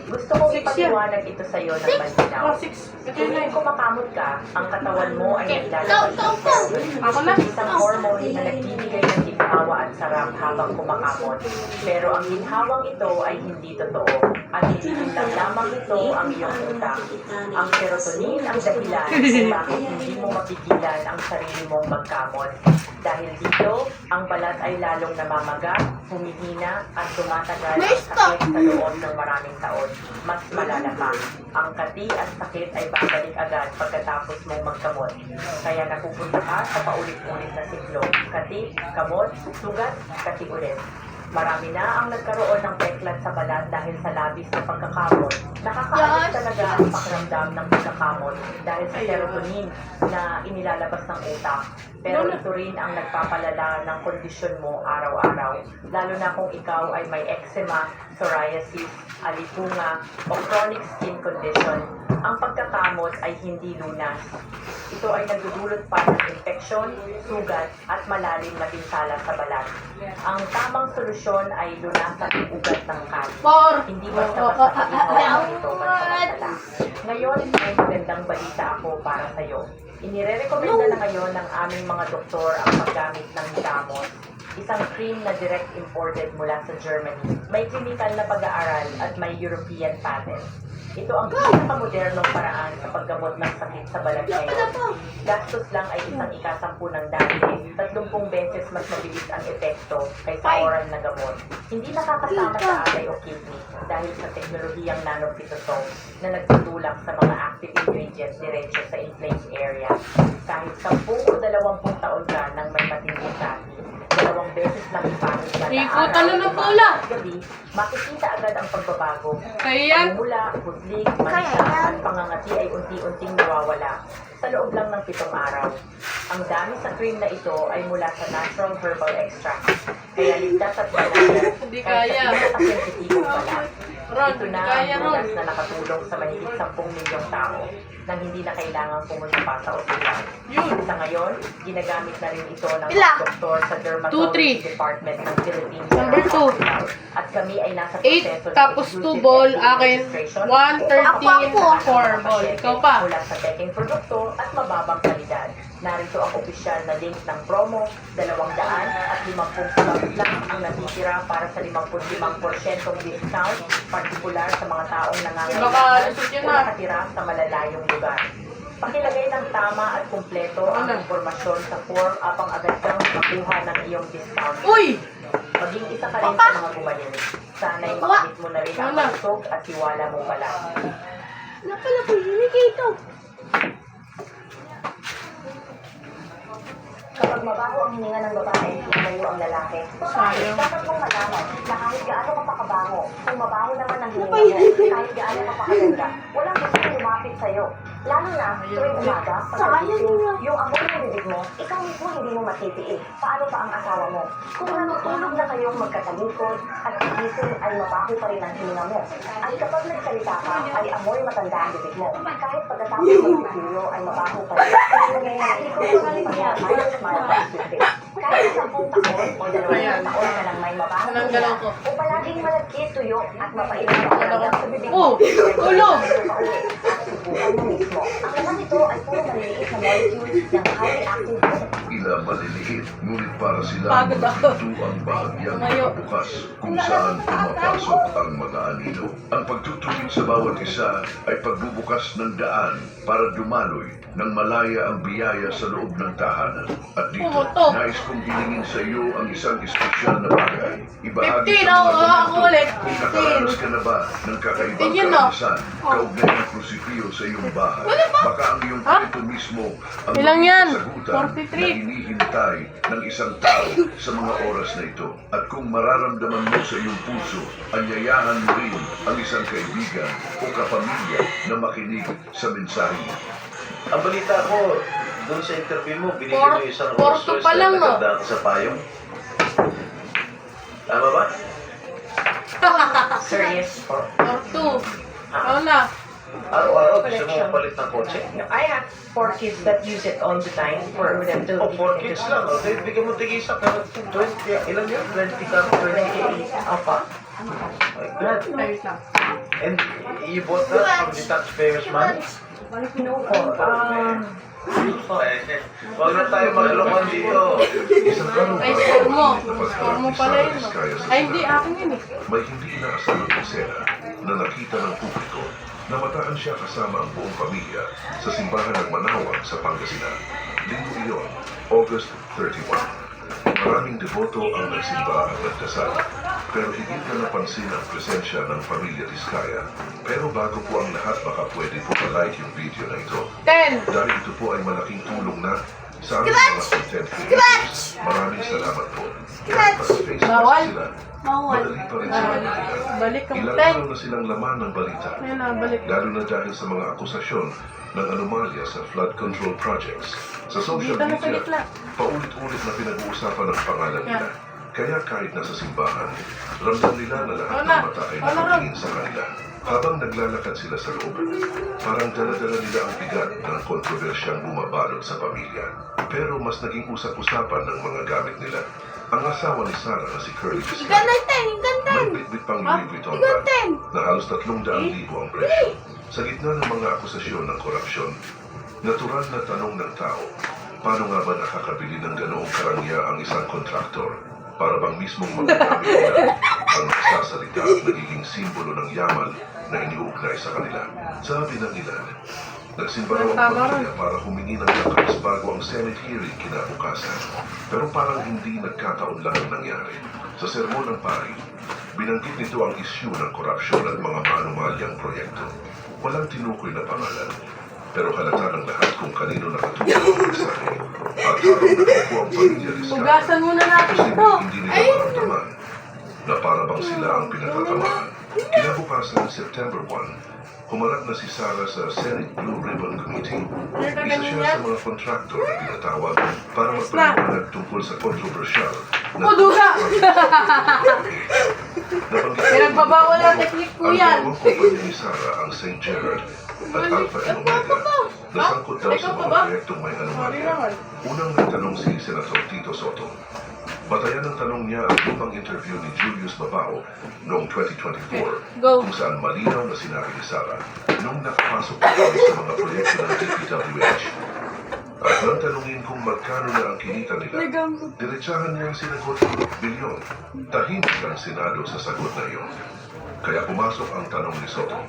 S9: Gusto kong
S1: 6 yan.
S9: ipaliwanag ito sa iyo ng malinaw.
S1: Oh, 6. Ito yun
S9: Tuwing
S1: na.
S9: kumakamot ka, ang katawan mo ay naglalabas ng steroid.
S1: Ako na.
S9: Isang hormone na nagbibigay ng ginhawa at sarap habang kumakamot. Pero ang ginhawang ito ay hindi totoo. At hindi lang lamang ito ang iyong utak. Ang serotonin ang dahilan kung bakit hindi mo mapigilan ang sarili mong magkamot. Dahil dito, ang balat ay lalong namamaga, humihina, at tumatagal ang sakit sa loob ng maraming taon. Mas malala pa, ang kati at sakit ay babalik agad pagkatapos mong magkamot. Kaya napupunta ka sa paulit-ulit na siklo. Kati, kamot, sugat, kati ulit. Marami na ang nagkaroon ng peklat sa balat dahil sa labis na pagkakamot. Nakakaalis talaga ang pakiramdam ng pagkakamot dahil sa serotonin na inilalabas ng utak. Pero ito rin ang nagpapalala ng kondisyon mo araw-araw, lalo na kung ikaw ay may eczema, psoriasis, alipunga, o chronic skin condition. Ang pagkakamot ay hindi lunas. Ito ay nagdudulot pa ng infeksyon, sugat, at malalim na pinsala sa balat. Ang tamang solusyon ay lunasan ang ugat ng kali. Hindi basta-basta pag-ihawa ito pansamantala. Ngayon, may magandang balita ako para sa iyo. Inirerekomenda na ngayon ng aming mga doktor ang paggamit ng Hidamos, isang cream na direct imported mula sa Germany. May clinical na pag-aaral at may European patent. Ito ang pinakamodernong paraan sa paggamot ng sakit sa balat ngayon. Gastos lang ay isang ikasampu ng dati, 30 beses mas mabilis ang epekto kaysa oral na gamot. Hindi nakakasama sa alay o kidney dahil sa teknolohiyang nanophytosome na nagtutulak sa mga active ingredients diretso sa inflamed area. Kahit 10 o 20 taon ka nang may matinding dati, 2 beses lang ipangit na
S1: Ikutan na ng bola.
S9: gabi, makikita agad ang pagbabago.
S1: Kaya yan.
S9: Mula, hudlig, mansa, at pangangati ay unti-unting nawawala sa loob lang ng 7 araw. Ang dami sa cream na ito ay mula sa natural herbal extract. Kaya ligtas at banal.
S1: Hindi kaya.
S9: Pinaka-sensitibong balat.
S1: Ron,
S9: Ito na
S1: kaya,
S9: ang
S1: Ron.
S9: bulas na nakatulong sa mahigit 10 milyong tao nang hindi na kailangan pumunta pa sa ospital.
S1: Yun.
S9: Sa ngayon, ginagamit na rin ito ng
S3: Ila.
S9: mga doktor sa
S1: 2,
S9: Dermatology
S1: 3.
S9: Department ng Philippines
S1: Number
S9: General
S1: 2.
S9: Hospital. At kami ay nasa
S1: 8
S9: proseso ng
S1: tapos 2
S9: exclusive
S1: ball,
S9: FDA
S1: akin
S9: registration
S1: 1, 13, 4 ball. Ikaw pa.
S9: mula sa peking produkto at mababang kalidad. Narito ang opisyal na link ng promo, 200 at 50 sabag lang ang natitira para sa 55% discount, partikular sa mga taong
S1: Baka
S9: nangangailangan
S1: lusot yan
S9: o
S1: na.
S9: nakatira sa malalayong lugar. Pakilagay ng tama at kumpleto ang
S1: Ano?
S9: impormasyon sa form upang agad kang makuha ng iyong discount.
S1: Uy!
S9: Maging isa ka rin sa mga gumaling. Sana'y makamit mo na rin ang
S1: Wala.
S9: busog at tiwala mo pala.
S3: Napala ko yun ito.
S9: Kapag mabaho ang hininga ng babae, lumayo ang lalaki.
S1: Sayang.
S9: Dapat mong malaman na kahit gaano ka pa kabango, kung mabaho naman ang hininga mo, kahit gaano ka pa kaganda, walang gusto lumapit sa'yo. Lalo na tuwing umaga, pagkagising, yung amoy ng bibig mo, ikaw mismo hindi mo matitiis. Paano pa ang asawa mo? Kung natutulog na kayong magkatalikod at gising ay mabaho pa rin ang hininga mo. At kapag nagsalita ka, ay amoy matanda ang bibig mo. Kahit pagkatapos magpipilyo ay mabaho pa rin. Kahit 10 taon o 20 taon ka lang may mabaho
S1: Anong galaw ko?
S9: o palaging malagkit, tuyo at mapait ang pakiramdam sa bibig mo.
S1: Oh, tulog!
S9: Subukan mo mismo. Ang laman nito ay puro maliliit na molecules ng highly active
S8: Tila maliliit, ngunit para sila
S1: Pagod ako.
S8: ito ang bahagyang
S1: Tumayo.
S8: bukas kung saan pumapasok ang mga anino. Ang pagtutugin sa bawat isa ay pagbubukas ng daan para dumaloy ng malaya ang biyaya sa loob ng tahanan. At dito,
S1: Pumutok.
S8: nais kong hilingin sa iyo ang isang espesyal na bagay. Ibahagi
S1: 15,
S8: sa mga
S1: ako
S8: komento
S1: ulit.
S8: kung nakaranas ka na ba ng kakaibang
S1: 15 yun, no?
S8: karanasan kaugnay ng krusipio sa iyong bahay. Baka ang iyong
S1: Ha?
S8: kwento mismo ang
S1: Ilang yan?
S8: sagutan
S1: 43.
S8: na hinihintay ng isang tao sa mga oras na ito. At kung mararamdaman mo sa iyong puso, anyayahan mo rin ang isang kaibigan o kapamilya na makinig sa mensahe mo.
S10: Ang balita ko, doon sa interview mo, binigyan mo yung isang Rolls
S1: Porto
S10: Royce
S1: pa lang,
S10: na
S1: no?
S10: nagdaan ka sa payong. Tama ba?
S9: serious for
S1: Or 2. Ako na.
S10: Araw-araw gusto mo palit ng kotse?
S9: I have 4 kids that use it all the time for them to
S10: O, 4 kids lang. O, dahil bigyan mo tigisa ka. 20, ilan yun? 20 ka? 28?
S9: Opo.
S10: My God.
S1: Ayos lang.
S10: And you bought that from the taxpayers' money?
S9: No po.
S10: Huwag na tayo maglokohan dito.
S8: Isang ganong
S1: Ay, score mo. Score mo pala yun, no? Ay, hindi. Akin yun eh.
S8: May hindi inaasahang eksena na nakita ng publiko na mataan siya kasama ang buong pamilya sa simbahan ng Manawag sa Pangasinan. Linggo iyon, August 31. Maraming deboto ang nagsimba at nagdasal, pero higit na napansin ang presensya ng pamilya Diskaya. Pero bago po ang lahat, baka pwede po pa-like yung video na ito.
S1: 10.
S8: Dahil ito po ay malaking tulong na sa aming mga content creators. Maraming salamat po. Kahit nasa Facebook
S1: Bawal.
S8: sila,
S3: Bawal.
S8: madali pa rin sila makita.
S1: Balik ang
S8: Ilang
S1: 10.
S8: araw na silang laman ng balita,
S1: Ayun na, balik.
S8: lalo na dahil sa mga akusasyon ng anomalya sa flood control projects. Sa social
S1: Dito na sa
S8: media,
S1: gitna.
S8: paulit-ulit na pinag-uusapan ang pangalan nila. Kaya kahit nasa simbahan, ramdam nila na lahat ng mata ay nakatingin sa kanila. Habang naglalakad sila sa loob, parang dala-dala nila ang bigat ng kontrobersyang bumabalot sa pamilya. Pero mas naging usap-usapan ng mga gamit nila. Ang asawa ni Sarah na si Curly Vizcaya, may bitbit pang Louis Vuitton bag na halos 300,000 ang presyo. Sa gitna ng mga akusasyon ng korupsyon, natural na tanong ng tao, paano nga ba nakakabili ng ganoong karangya ang isang kontraktor? Para bang mismong mga gamit nila ang nagsasalita at nagiging simbolo ng yaman na iniugnay sa kanila. Sabi ng ilan, nagsimba raw ang pamilya para humingi ng lakas bago ang Senate hearing kinabukasan. Pero parang hindi nagkataon lang ang nangyari. Sa sermon ng pari, binanggit nito ang isyu ng korupsyon at mga maanumalyang proyekto. Walang tinukoy na pangalan, pero halata ng lahat kung kanino nakatulong ang mensahe. At habang nakupo ang pamilya Rizal,
S3: Hugasan muna natin ito.
S8: posibleng hindi nila maramdaman na para bang sila ang pinatatamaan. Kinabukasan, September 1, humarap na si Sarah sa Senate Blue Ribbon Committee. Isa siya sa mga kontraktor na tinatawag para magpaliwanag tungkol sa kontrobersyal na
S3: Duga!
S8: nabanggit
S3: Pinagbabawal ang teknik po
S8: ang
S3: yan.
S8: dalawang kumpanya ni Sarah, ang St. Gerard at Alpha and Omega, nasangkot daw sa mga proyektong may anomalya. Unang nagtanong si Senator Tito Soto. Batayan ng tanong niya ang lumang interview ni Julius Babao noong 2024
S3: Go.
S8: kung saan malinaw na sinabi ni Sarah nung nakapasok ito sa mga proyekto ng DPWH. At nang tanungin kung magkano na ang kinita nila, diretsahan niyang sinagot bilyon. Tahimik ang Senado sa sagot na iyon. Kaya pumasok ang tanong ni Soto.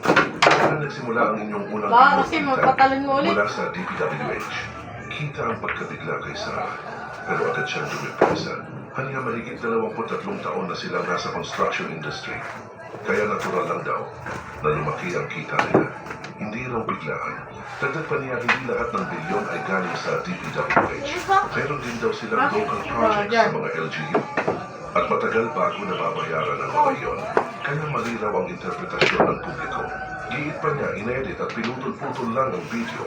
S8: Kailan nagsimula ang inyong unang
S3: Baka kasi
S8: kinita
S3: magpatalon mo ulit.
S8: mula sa DPWH? Kita ang pagkabigla kay Sarah, pero agad siyang dumipisa. Hanya mahigit 23 taon na silang nasa construction industry. Kaya natural lang daw na lumaki ang kita nila. Hindi raw biglaan. Dagdag pa niya, hindi lahat ng bilyon ay galing sa DPWH. Meron din daw silang local projects sa mga LGU. At matagal bago nababayaran ang mga iyon. Kaya mali raw ang interpretasyon ng publiko. Giit pa niya, inedit at pinutol-putol lang ang video.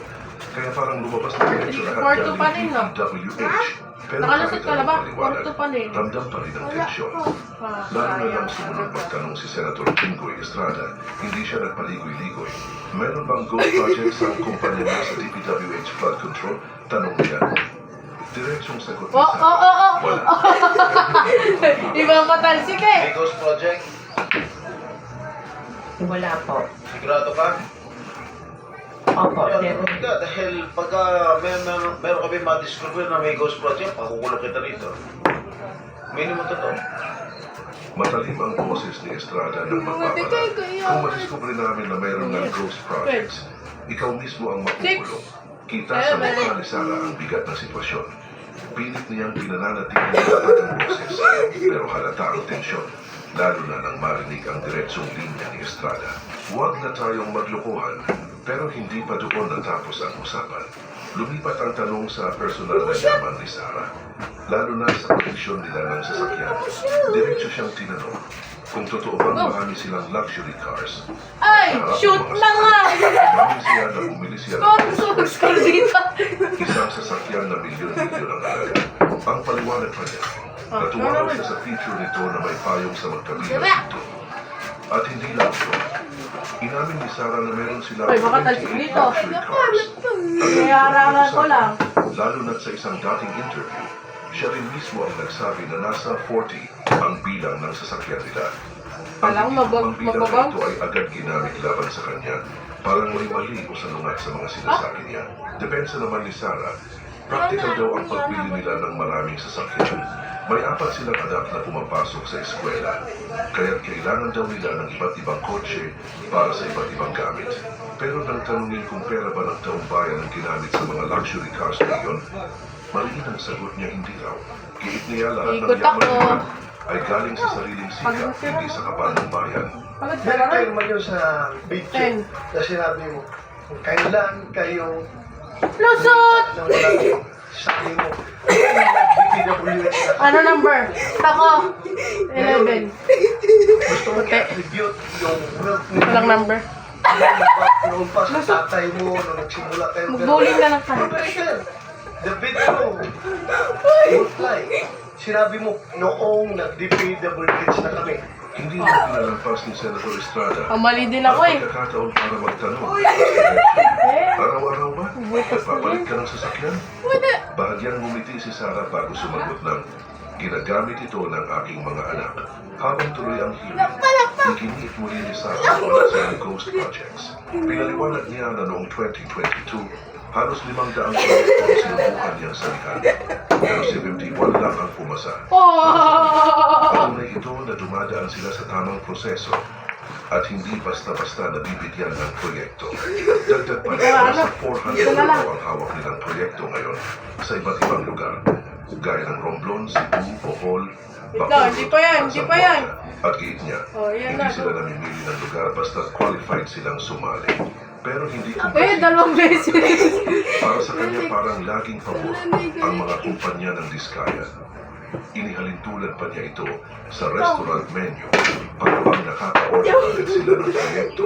S8: Kaya parang lumabas na diretso lahat
S3: Kwarto pa rin,
S8: galing
S3: no?
S8: DPWH. Pero
S3: Nakalusot
S8: kahit
S3: ka na
S8: anong
S3: ba?
S8: paliwanag,
S3: Kwarto pa rin.
S8: ramdam pa rin ang tensyon. Lalo na lang sumunod pagtanong si Senator Pingoy Estrada, hindi siya nagpaligoy-ligoy. Meron bang ghost projects ang kumpanya niya sa DPWH flood control? Tanong niya. Diretsong sagot ni Sarah, wala.
S3: Ibang matalsik eh.
S10: May ghost project?
S9: Wala po.
S10: Sigurado ka?
S9: Opo,
S10: Yan, dahil pagka meron kami ma-discover na may ghost project, pakukulong kita rito. Minimum totoo.
S8: Matalim ang boses ni Estrada ng magpapala. Kung madiscover namin na mayroon ng ghost projects, ikaw mismo ang makukulong. Kita sa mukha ni Sarah ang bigat ng sitwasyon. Pilit niyang pinananatili lahat ang boses, pero halata ang tensyon, lalo na nang marinig ang diretsong linya ni Estrada. Huwag na tayong maglokohan, pero hindi pa doon natapos ang usapan. Lumipat ang tanong sa personal na yaman ni Sarah, lalo na sa koleksyon nila ng sasakyan. Diretso siyang tinanong kung totoo bang marami silang luxury cars.
S3: Ay, shoot na nga!
S8: Mamin siya na bumili siya ng
S3: Score dito.
S8: isang sasakyan na milyon-milyon ang halaga. Ang paliwanag pa niya, natuwa raw siya sa feature nito na may payong sa magkabilang dito. At hindi lang ito. Inamin ni Sarah na meron silang
S3: Ay, baka talsik
S8: 28
S3: dito.
S8: luxury cars.
S3: Kaya aralan ko lang.
S8: Lalo na sa isang dating interview, siya rin mismo ang nagsabi na nasa 40 ang bilang ng sasakyan nila. Ang
S3: Alam,
S8: ang bilang
S3: mababang.
S8: na ito ay agad ginamit laban sa kanya. Parang may mali o salungat sa mga sinasabi niya. Depensa naman ni Sarah, practical daw ang pagbili nila ng maraming sasakyan. May 4 silang anak na pumapasok sa eskwela, kaya kailangan daw nila ng iba't ibang kotse para sa iba't ibang gamit. Pero nang tanungin kung pera ba ng taong bayan ang ginamit sa mga luxury cars na iyon, maliit ang sagot niya hindi raw. Giit niya lahat ng
S3: Ikot
S8: yaman
S3: ako.
S8: nila ay galing sa sariling sikap, hindi sa kapal ng bayan.
S3: Pagod ka
S11: Meron kayo
S3: na
S11: naman yun sa video
S3: Ten.
S11: na sinabi mo, kung kailan kayong
S3: Lusot!
S11: ng walang sabi mo, DPWH na
S3: Ano number? Ako. 11.
S11: gusto mo i-attribute yung wealth ni
S3: Walang number.
S11: noon pa sa tatay mo, nung nagsimula kayo.
S3: Mag-bowling na lang tayo.
S11: Preparation. The video won't lie. Sinabi mo, noong nag-DPWH na kami,
S8: Hindi na pinalampas ni Senator Estrada
S3: Ang mali din
S8: ang
S3: ako eh.
S8: pagkakataon para magtanong. Araw-araw ba? Nagpapalit ka ng sasakyan? Bahagyang ngumiti si Sarah bago sumagot ng, ginagamit ito ng aking mga anak. Habang tuloy ang hearing, iginit muli ni Sarah wala sa ghost projects. Pinaliwanag niya na noong 2022, Halos 500 proyekto ang sinubukan niyang salihan. Pero 71 lang ang pumasa. Patunay ito na dumadaan sila sa tamang proseso at hindi basta-basta nabibigyan ng proyekto. Dagdag pa rin, nasa 400 na ang hawak nilang proyekto ngayon sa iba't ibang lugar, gaya ng Romblon, Cebu, Bohol, Bacolod,
S1: hindi pa yan.
S8: at giit niya, hindi sila namimili ng lugar basta qualified silang sumali. Pero hindi
S1: Dalawang beses.
S8: para sa kanya parang laging pabor ang mga kumpanya ng Diskaya. Inihalintulad pa niya ito sa restaurant menu para bang nakaka-order agad sila ng proyekto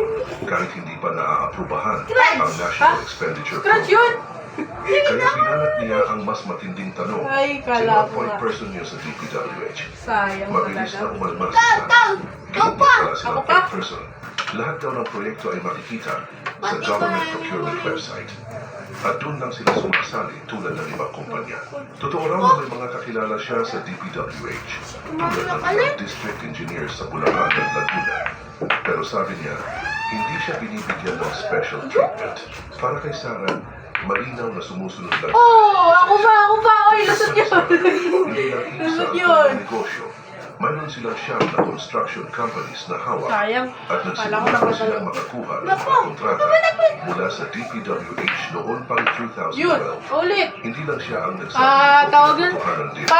S8: kahit hindi pa naaaprubahan ang National Expenditure Program. Kaya pinanat niya ang mas matinding tanong, sino ang point person niyo sa DPWH?
S1: Sayang
S8: Mabilis na
S1: talaga.
S8: umalma sila. Ganun pa pala silang point person. Lahat daw ng proyekto ay makikita sa government procurement website. At doon lang sila sumasali tulad ng ibang kumpanya. Totoo raw na may mga kakilala siya sa DPWH, tulad ng ilang district engineers sa Bulacan at Laguna. Pero sabi niya, hindi siya binibigyan ng special treatment. Para kay Sarah, malinaw na sumusunod lang.
S1: Ako ba? Oy, lusot yun.
S8: Hindi lang isa ang negosyo. Mayroon silang siyam na construction companies na hawak
S1: Sayang.
S8: at nagsimula na silang makakuha ng mga kontrata mula sa DPWH noon pang 2012.
S1: Ulit.
S8: Hindi lang siya ang
S1: Tawagan.
S8: nagsasabi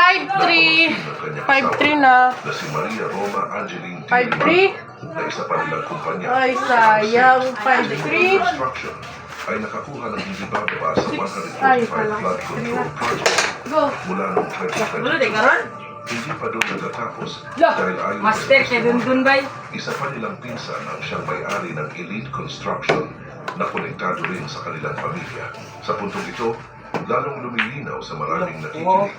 S1: 5-3. 5-3 na.
S8: na si Maria Roma Angeline
S1: 5-3.
S8: na isa pa nilang kumpanya.
S1: Ay, sayang.
S8: Angeline
S1: 5-3.
S8: Construction ay nakakuha ng hindi bababa sa 145
S1: Ay,
S8: flood control project
S1: Go.
S8: mula noong 2022. Hindi pa doon natatapos dahil ayon sa isa pa nilang pinsan ang siyang may-ari ng Elite Construction na konektado rin sa kanilang pamilya. Sa puntong ito, lalong lumilinaw sa maraming nakikinig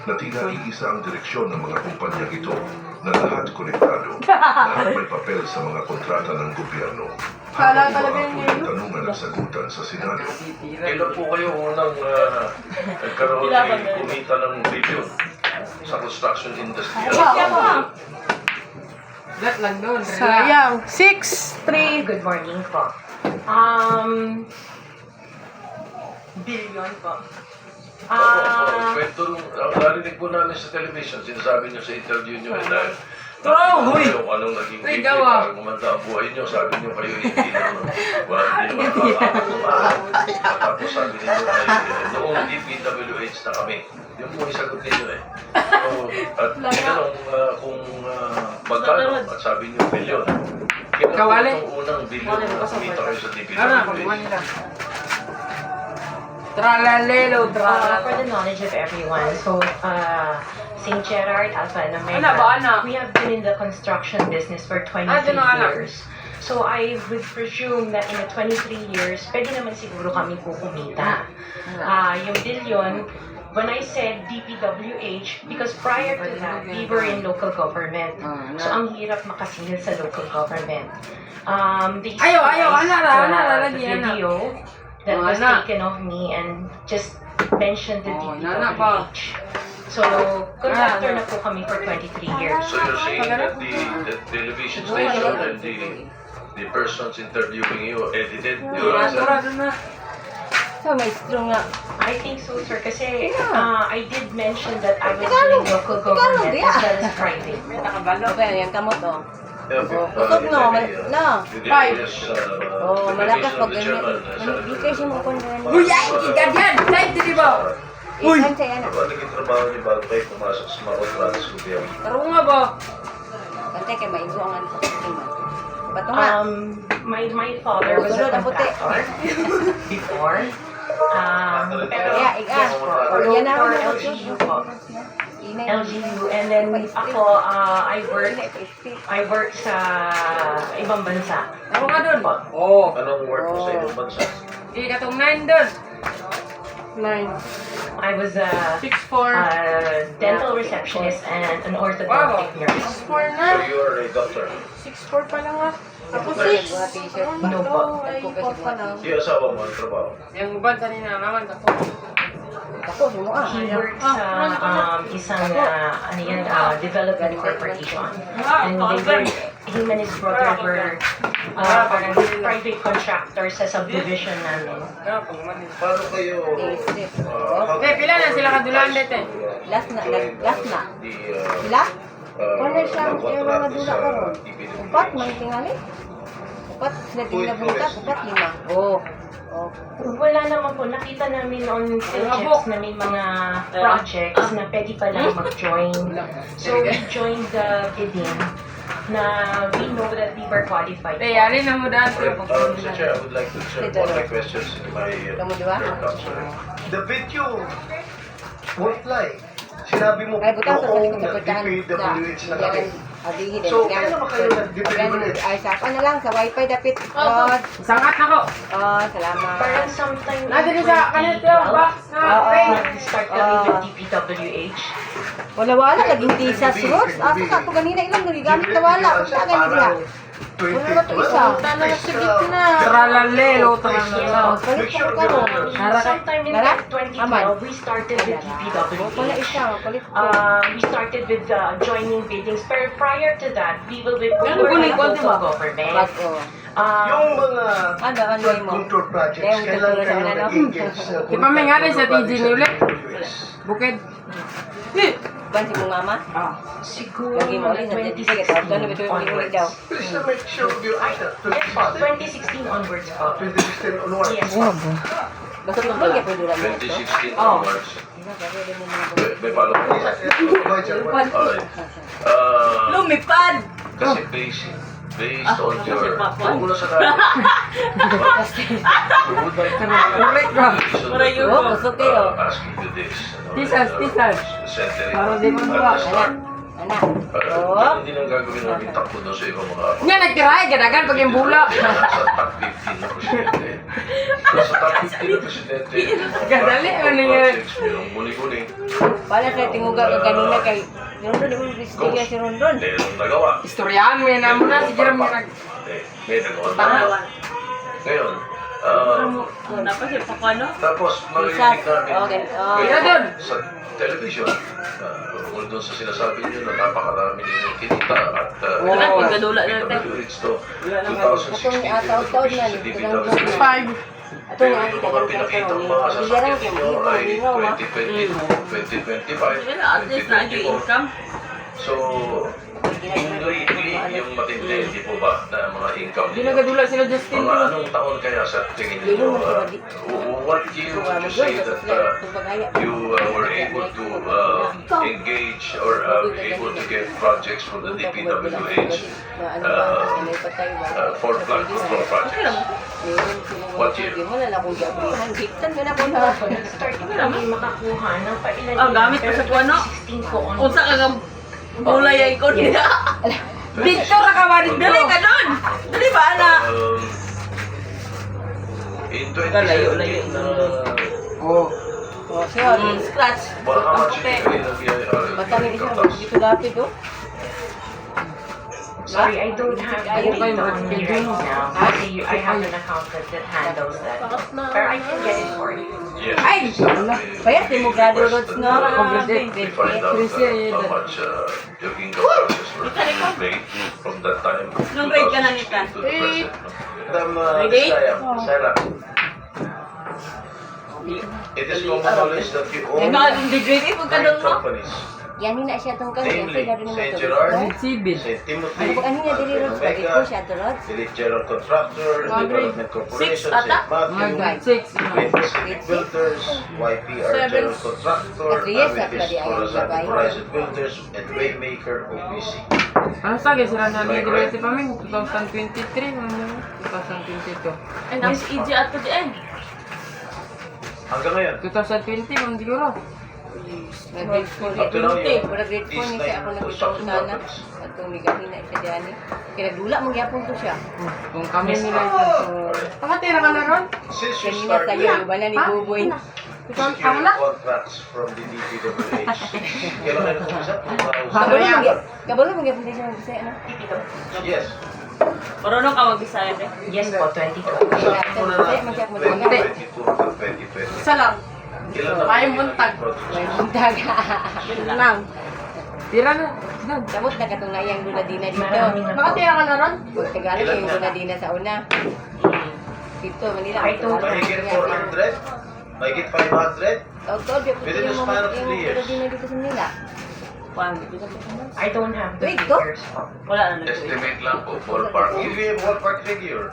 S8: na tila iisa ang direksyon ng mga kumpanyang ito na lahat konektado, lahat may papel sa mga kontrata ng gobyerno. Habang umaapot ang tanungan at sagutan sa Senado.
S10: Kailan po kayo unang nagkaroon kumita ng billion sa construction industry?
S1: Sayang. 6-3.
S9: Good morning po. Billion po.
S10: Kwento nung narinig po namin sa television, sinasabi niyo sa interview niyo dahil kung anong naging bigay para gumanda ang buhay niyo, sabi niyo kayo hindi naman tapos sabi niyo ay noong DPWH na kami. Yun po yung sagot ninyo eh. At tinanong kung magkano at sabi niyo bilyon. Kailan po itong unang bilyon na kumita kayo sa DPWH?
S9: For the knowledge of everyone, so St. Gerard, Alpha and Omega, we have been in the construction business for 23 years. So I would presume that in the 23 years, pwede naman siguro kami po kumita. Yung billion, when I said DPWH, because prior to that, we were in local government. So ang hirap makasingil sa local government. They the video that was taken of me and just mentioned the DPWH. So, contractor na po kami for 23 years.
S10: So you're saying that the television station and the persons interviewing you edited your answer?
S3: So, maestro nga.
S9: I think so, sir. Kasi I did mention that I was doing local government as well as private.
S3: Okay, yan kamot to.
S10: Usap
S3: no,
S10: malakas
S3: pag ganyan. Hindi kasi mo kung ganyan.
S10: Ano naging trabaho niyo bago kayo pumasok sa mga kontrata sa gobyerno?
S3: Kante kay maigo ang ano.
S9: My father was a contractor before. Pero for LGU po. LGU, and then ako, I work sa ibang bansa.
S10: Anong work mo sa ibang bansa?
S1: 9.
S9: I was a
S1: 6-4.
S9: dental receptionist and an orthodontic nurse.
S1: 6-4 na.
S10: So you are a doctor?
S1: 6-4 pa lang ah. Ako 6.
S9: No po.
S1: Ay, 4 pa lang.
S10: Yung asawa mo ang trabaho?
S9: He works sa isang development corporation. And him and his brother were parang private contractor sa subdivision namin.
S10: Paano kayo...
S3: Okay, pila na sila kadulaan dito eh. Last na. Sila? Kung na siya, yung mga dula ka ron. Upat, mga tingali. Upat, sila tinabunta, upat, 5. Oo.
S9: Wala naman po. Nakita namin on Philips na may mga projects na pwede pa lang mag-join. So we joined the bidding na we know that we were qualified.
S3: Yari na mo daan.
S10: Mr. Chair, I would like to insert one of my questions in my
S3: Kamu diba?
S10: third council.
S11: The video won't fly. Sinabi mo
S3: Ay, butang sa
S11: noong
S3: salikod sa
S11: nag-DPWH na kami.
S3: Adihin
S11: So, kailan ba kayo nag-DPWH?
S3: Ay, sa na lang, sa wifi dapit. Sangat ako. Salamat.
S9: Parang sometime
S3: Nandun din sa kanil ko, box na
S9: start kami with DPWH.
S3: Wala, laging tisas rods. Asa ka ito ganina ilang nagagamit na wala. Punta ka nila. Wala na ito isa. Punta na sa gitna.
S1: Tralalelo, tralalelo.
S3: Palit ko ka ron.
S9: Sometime in 2012, we started with
S3: Wala
S9: DPWH.
S3: isa, palit ko.
S9: We started with joining biddings. Pero prior to that, we were with
S3: Bago.
S9: local government.
S11: Yung mga
S3: Ano
S11: flood
S3: mo?
S11: control projects,
S3: Yung
S11: kailan
S3: katulad
S11: kayo
S3: na ano?
S11: nag-engage sa
S1: Di pa may nga rin sa TG ni ulit.
S11: DPWH?
S1: Bukid.
S3: Ban si mong mama?
S9: Siguro
S3: Lagi mo ulit, nandito ka. Doon na ba ito yung ulit daw?
S11: Please na make sure you answer.
S9: Yes po, 2016 onwards po.
S11: 2016 onwards.
S9: Yes po.
S3: Basta kung mga pwede lang ito.
S10: 2016 onwards. May follow up. Alright.
S3: Lumipad!
S10: Kasi based on your... Huwag mo na sa natin. Would like to
S1: Correct ka.
S3: Oh, gusto kayo.
S10: ask you this.
S1: Tisas.
S10: Centering.
S1: Para di mo buwa.
S3: Anak.
S10: Ganun din ang gagawin namin takbo doon sa ibang mga...
S1: Nga nagtiray, ganagan pag yung bula.
S10: Sa top 15 na presidente. Sa top 15 na presidente.
S1: Gadali, ano yan?
S10: Projects, mayroong guni-guni.
S3: Bala sa tinguga ka kanina kay Rondon, yung Christina si Rondon.
S10: Mayroong nagawa.
S1: Istoryahan mo yan mo na si Jerome Mirag.
S10: May nagawa. Ngayon, tapos marinig namin
S3: Okay.
S1: Kaya doon.
S10: sa television, tungkol doon sa sinasabi niyo na napakarami ninyong kinita at DPWH to 2016
S3: taon-taon na,
S10: sa
S3: ito lang
S10: DPWH.
S1: 5.
S3: Ito nga,
S10: Yung mga pinakitang mga sasakyan ninyo ay 2022, 2025, 2024. So, indirectly yung matindi, di po ba, na mga income
S1: Di
S10: ninyo?
S1: nagadula sila Justin.
S10: Mga anong taon kaya sa tingin ninyo? What year would you say that you were able to engage or able to get projects from the DPWH for flood control projects? What year?
S9: Start kami makakuha ng pailan.
S5: gamit pa sa kuwano?
S9: 16 po on.
S5: Unsa ka gulay ay ko niya.
S1: Dito na ka ba dito?
S5: Dali ka doon. Dali ba ana?
S10: In 2017,
S1: Oh.
S3: Siya,
S5: Scratch.
S10: how much did you pay na
S3: basta rin siya, dito dapit oh.
S9: Sorry, I don't have the
S1: Ayun kayo,
S9: data on me right
S1: mga
S9: now. Kasi I have an accountant that handles that. But I can get it for you.
S10: Yes.
S1: Ay!
S3: Kaya demokrado roads na.
S10: We find out how much your income taxes were paid from that time.
S5: Nung grade ka na nita?
S10: 2016 to the present.
S11: Madam
S5: Ready?
S11: Sarah,
S10: It is common knowledge that you own
S5: Nag-degrade mo ka
S10: nine
S5: doon mo?
S10: companies,
S3: Yan na siya itong kanya.
S10: namely
S3: Sila rin mo
S10: St.
S3: ito.
S10: Gerard,
S1: Sibil.
S10: St. Timothy,
S3: Ano po kanina dili rods? Pag ito siya ito rods.
S10: Village General Contractor, Development Corporation,
S5: Six ata?
S10: St. Matthew,
S1: Grade 6.
S10: Great Pacific Builders, YPR General Contractor,
S3: At yes,
S10: Amethyst
S3: actually, ay
S10: Corazon
S3: sabay.
S10: Horizon Builders, and Waymaker OPC.
S1: Ano sabi sila na libre pa min 2023 ano 2022.
S5: And ang EJ at the end.
S10: Hanggang ngayon,
S1: 2020 man siguro.
S3: Nag-grade 4
S10: up to now,
S3: niya.
S10: yung
S3: Grade 4
S10: these
S3: niya siya.
S10: nine
S3: Ako
S10: construction
S3: nagkita na.
S10: companies.
S3: At kung ligahina siya diyan. Kaya nagdula mong gyapon ko siya.
S1: Kung kami nila ito. Pakatira ka na ron?
S10: Since you
S3: Kanina
S10: started
S3: sa'yo, iba na ni Buboy.
S10: securing contracts from the DPWH, kailan kayo nag-umpisa?
S3: Kabalo mong gyapon siya ng ano?
S10: Yes.
S5: Marunong ka mag-Bisaya eh.
S9: Yes po, 2012.
S3: Kaya mag gyapon mo na.
S10: 2022 hanggang 2020.
S1: Isa lang.
S10: Kailan na
S1: May buntag.
S10: projects?
S3: May buntaga.
S1: Yun lang.
S3: Tira na. Nag.
S9: Samot na katong layang Lunadina dito.
S3: Nakatira ka na ron?
S9: Huwag Tagalog yung Lunadina sa una. Dito, Manila.
S10: Mahigit 400? Mahigit 500?
S9: Taod-taod,
S10: Within the span of 3 years.
S9: Lunadina dito sa Manila.
S12: I don't have the
S9: Wait, go.
S12: figures po.
S5: Wala na nag
S10: Estimate lang po, ballpark. Give me a ballpark figure.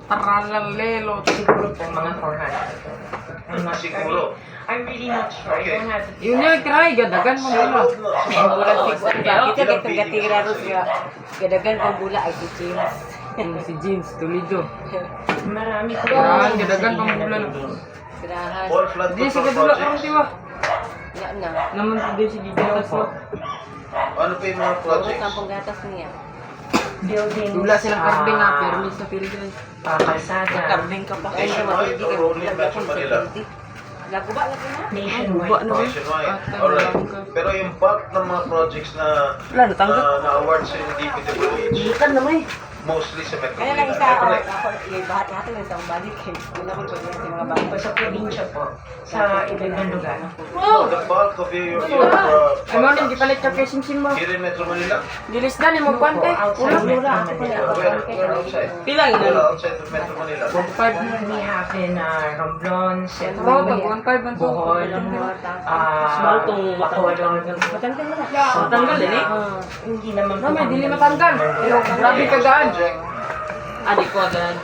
S3: Paralalelo.
S12: Siguro po mga 400. I'm not
S10: Siguro.
S12: I'm really not sure. I don't have the
S3: Yun yung try, gadagan mo muna.
S9: Ang bulan siguro. Kita kitong gatira ros nga. Gadagan ang bula ay si James.
S3: Si James Toledo.
S12: Marami po.
S3: Yan, gadagan pang bulan.
S9: Sirahan.
S10: All flood
S3: Hindi, sige
S10: control
S3: dula ka
S10: projects.
S3: di ba?
S9: Nga na.
S3: Naman po din si Gigitas mo.
S10: Ano pa yung mga
S9: Puro
S10: projects?
S9: sampung gatas niya.
S12: Buildings.
S3: Dula silang karding nga, permis sa Philippines.
S12: Kalsada.
S5: Karding ka pa.
S9: Ay,
S10: Nationwide
S9: hindi
S10: or
S9: ka
S10: only Metro Manila?
S9: Laguba lagi na.
S12: Nationwide po.
S10: Nationwide. Alright. Pero yung bulk ng mga projects na
S5: Wala, natanggap.
S10: na-award sa DPWH,
S5: Ikan naman eh.
S10: mostly sa Metro
S9: Kaya lang
S10: Manila.
S9: isa ako,
S10: Correct.
S9: yung bahat natin yung isang balik. Una ko po yung mga balik.
S12: Po sa probinsya po. Sa ibang lugar.
S10: No, the bulk of your
S3: Ay mo nang gipalit ka kay Simsim mo.
S10: here in Metro Manila?
S3: Dilis na ni mo pante.
S12: Outside
S3: Ulam.
S12: Metro Manila.
S10: Where outside?
S5: Pila yun?
S10: Where outside of Metro Manila?
S3: 1.5.
S12: We have in Romblon,
S3: Bao pag 1.5 man to.
S12: Bohol,
S5: Small tong
S12: Bacolod.
S9: Matanggal mo na.
S5: Matanggal din eh.
S12: Hindi naman
S3: No, may dili matanggal. Pero grabe ka gaan.
S5: Adi ko gaan.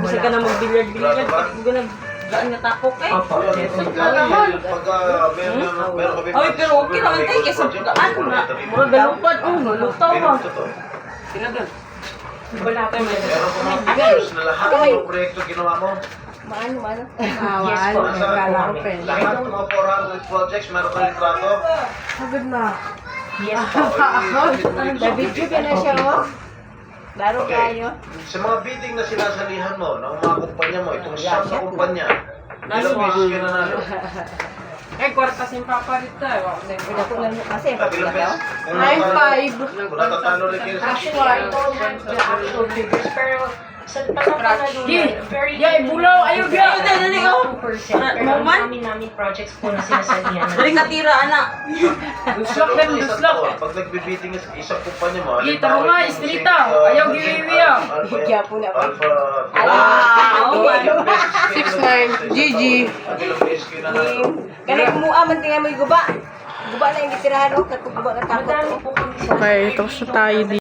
S5: Gusto ka na mag-billiard-billiard. Gaan nga tapok eh.
S12: Opo.
S5: Ay, pero okay naman tayo kasi gaan na. Mura galupad. Malutaw ba? Tinagal.
S12: Wala pa man.
S10: Meron ko mga pictures na lahat ng mga proyekto ginawa mo.
S9: Maano.
S12: Yes po.
S10: Lahat ng mga 400 projects, meron ka litrato.
S3: Sagad na.
S12: Yes po.
S9: Nabidyo ka na siya, oh. Laro
S10: Okay.
S9: kayo.
S10: Sa mga bidding na sinasalihan mo, ng mga kumpanya mo, itong siyam na kumpanya, ilang beses ka nanalo?
S3: Eh, kwarta sin paparita.
S9: Pinako lang mo kasi.
S10: Ilang beses? Kung
S3: High
S10: natatalo-
S3: five.
S10: Kung natatalo rin kayo sa
S12: Actually, I don't have the actual figures, pero sa Pangasinan, very
S3: Yay, bulaw, ayaw
S5: Ayaw din, dali ko.
S12: 2%. Pero ang namin projects po na sinasalihan.
S5: Dali ka tira, anak.
S3: Duslok
S10: Sa
S3: din,
S10: loob ng isang
S3: duslok.
S10: taon, pag nagbibidding sa isang kumpanya mo,
S3: Kita mo nga, istrita. Ayaw giwiwi ah.
S9: Higya po na.
S10: Alpha.
S5: Wow.
S1: 6'9", GG.
S10: Ilang beses kayo nanalo?
S9: Kanay kumuha man tingnan mo yung guba. Guba na yung litirahan, oh. Katong guba na takot.
S12: Madami po kami sa
S1: Okay, tapos na tayo dito.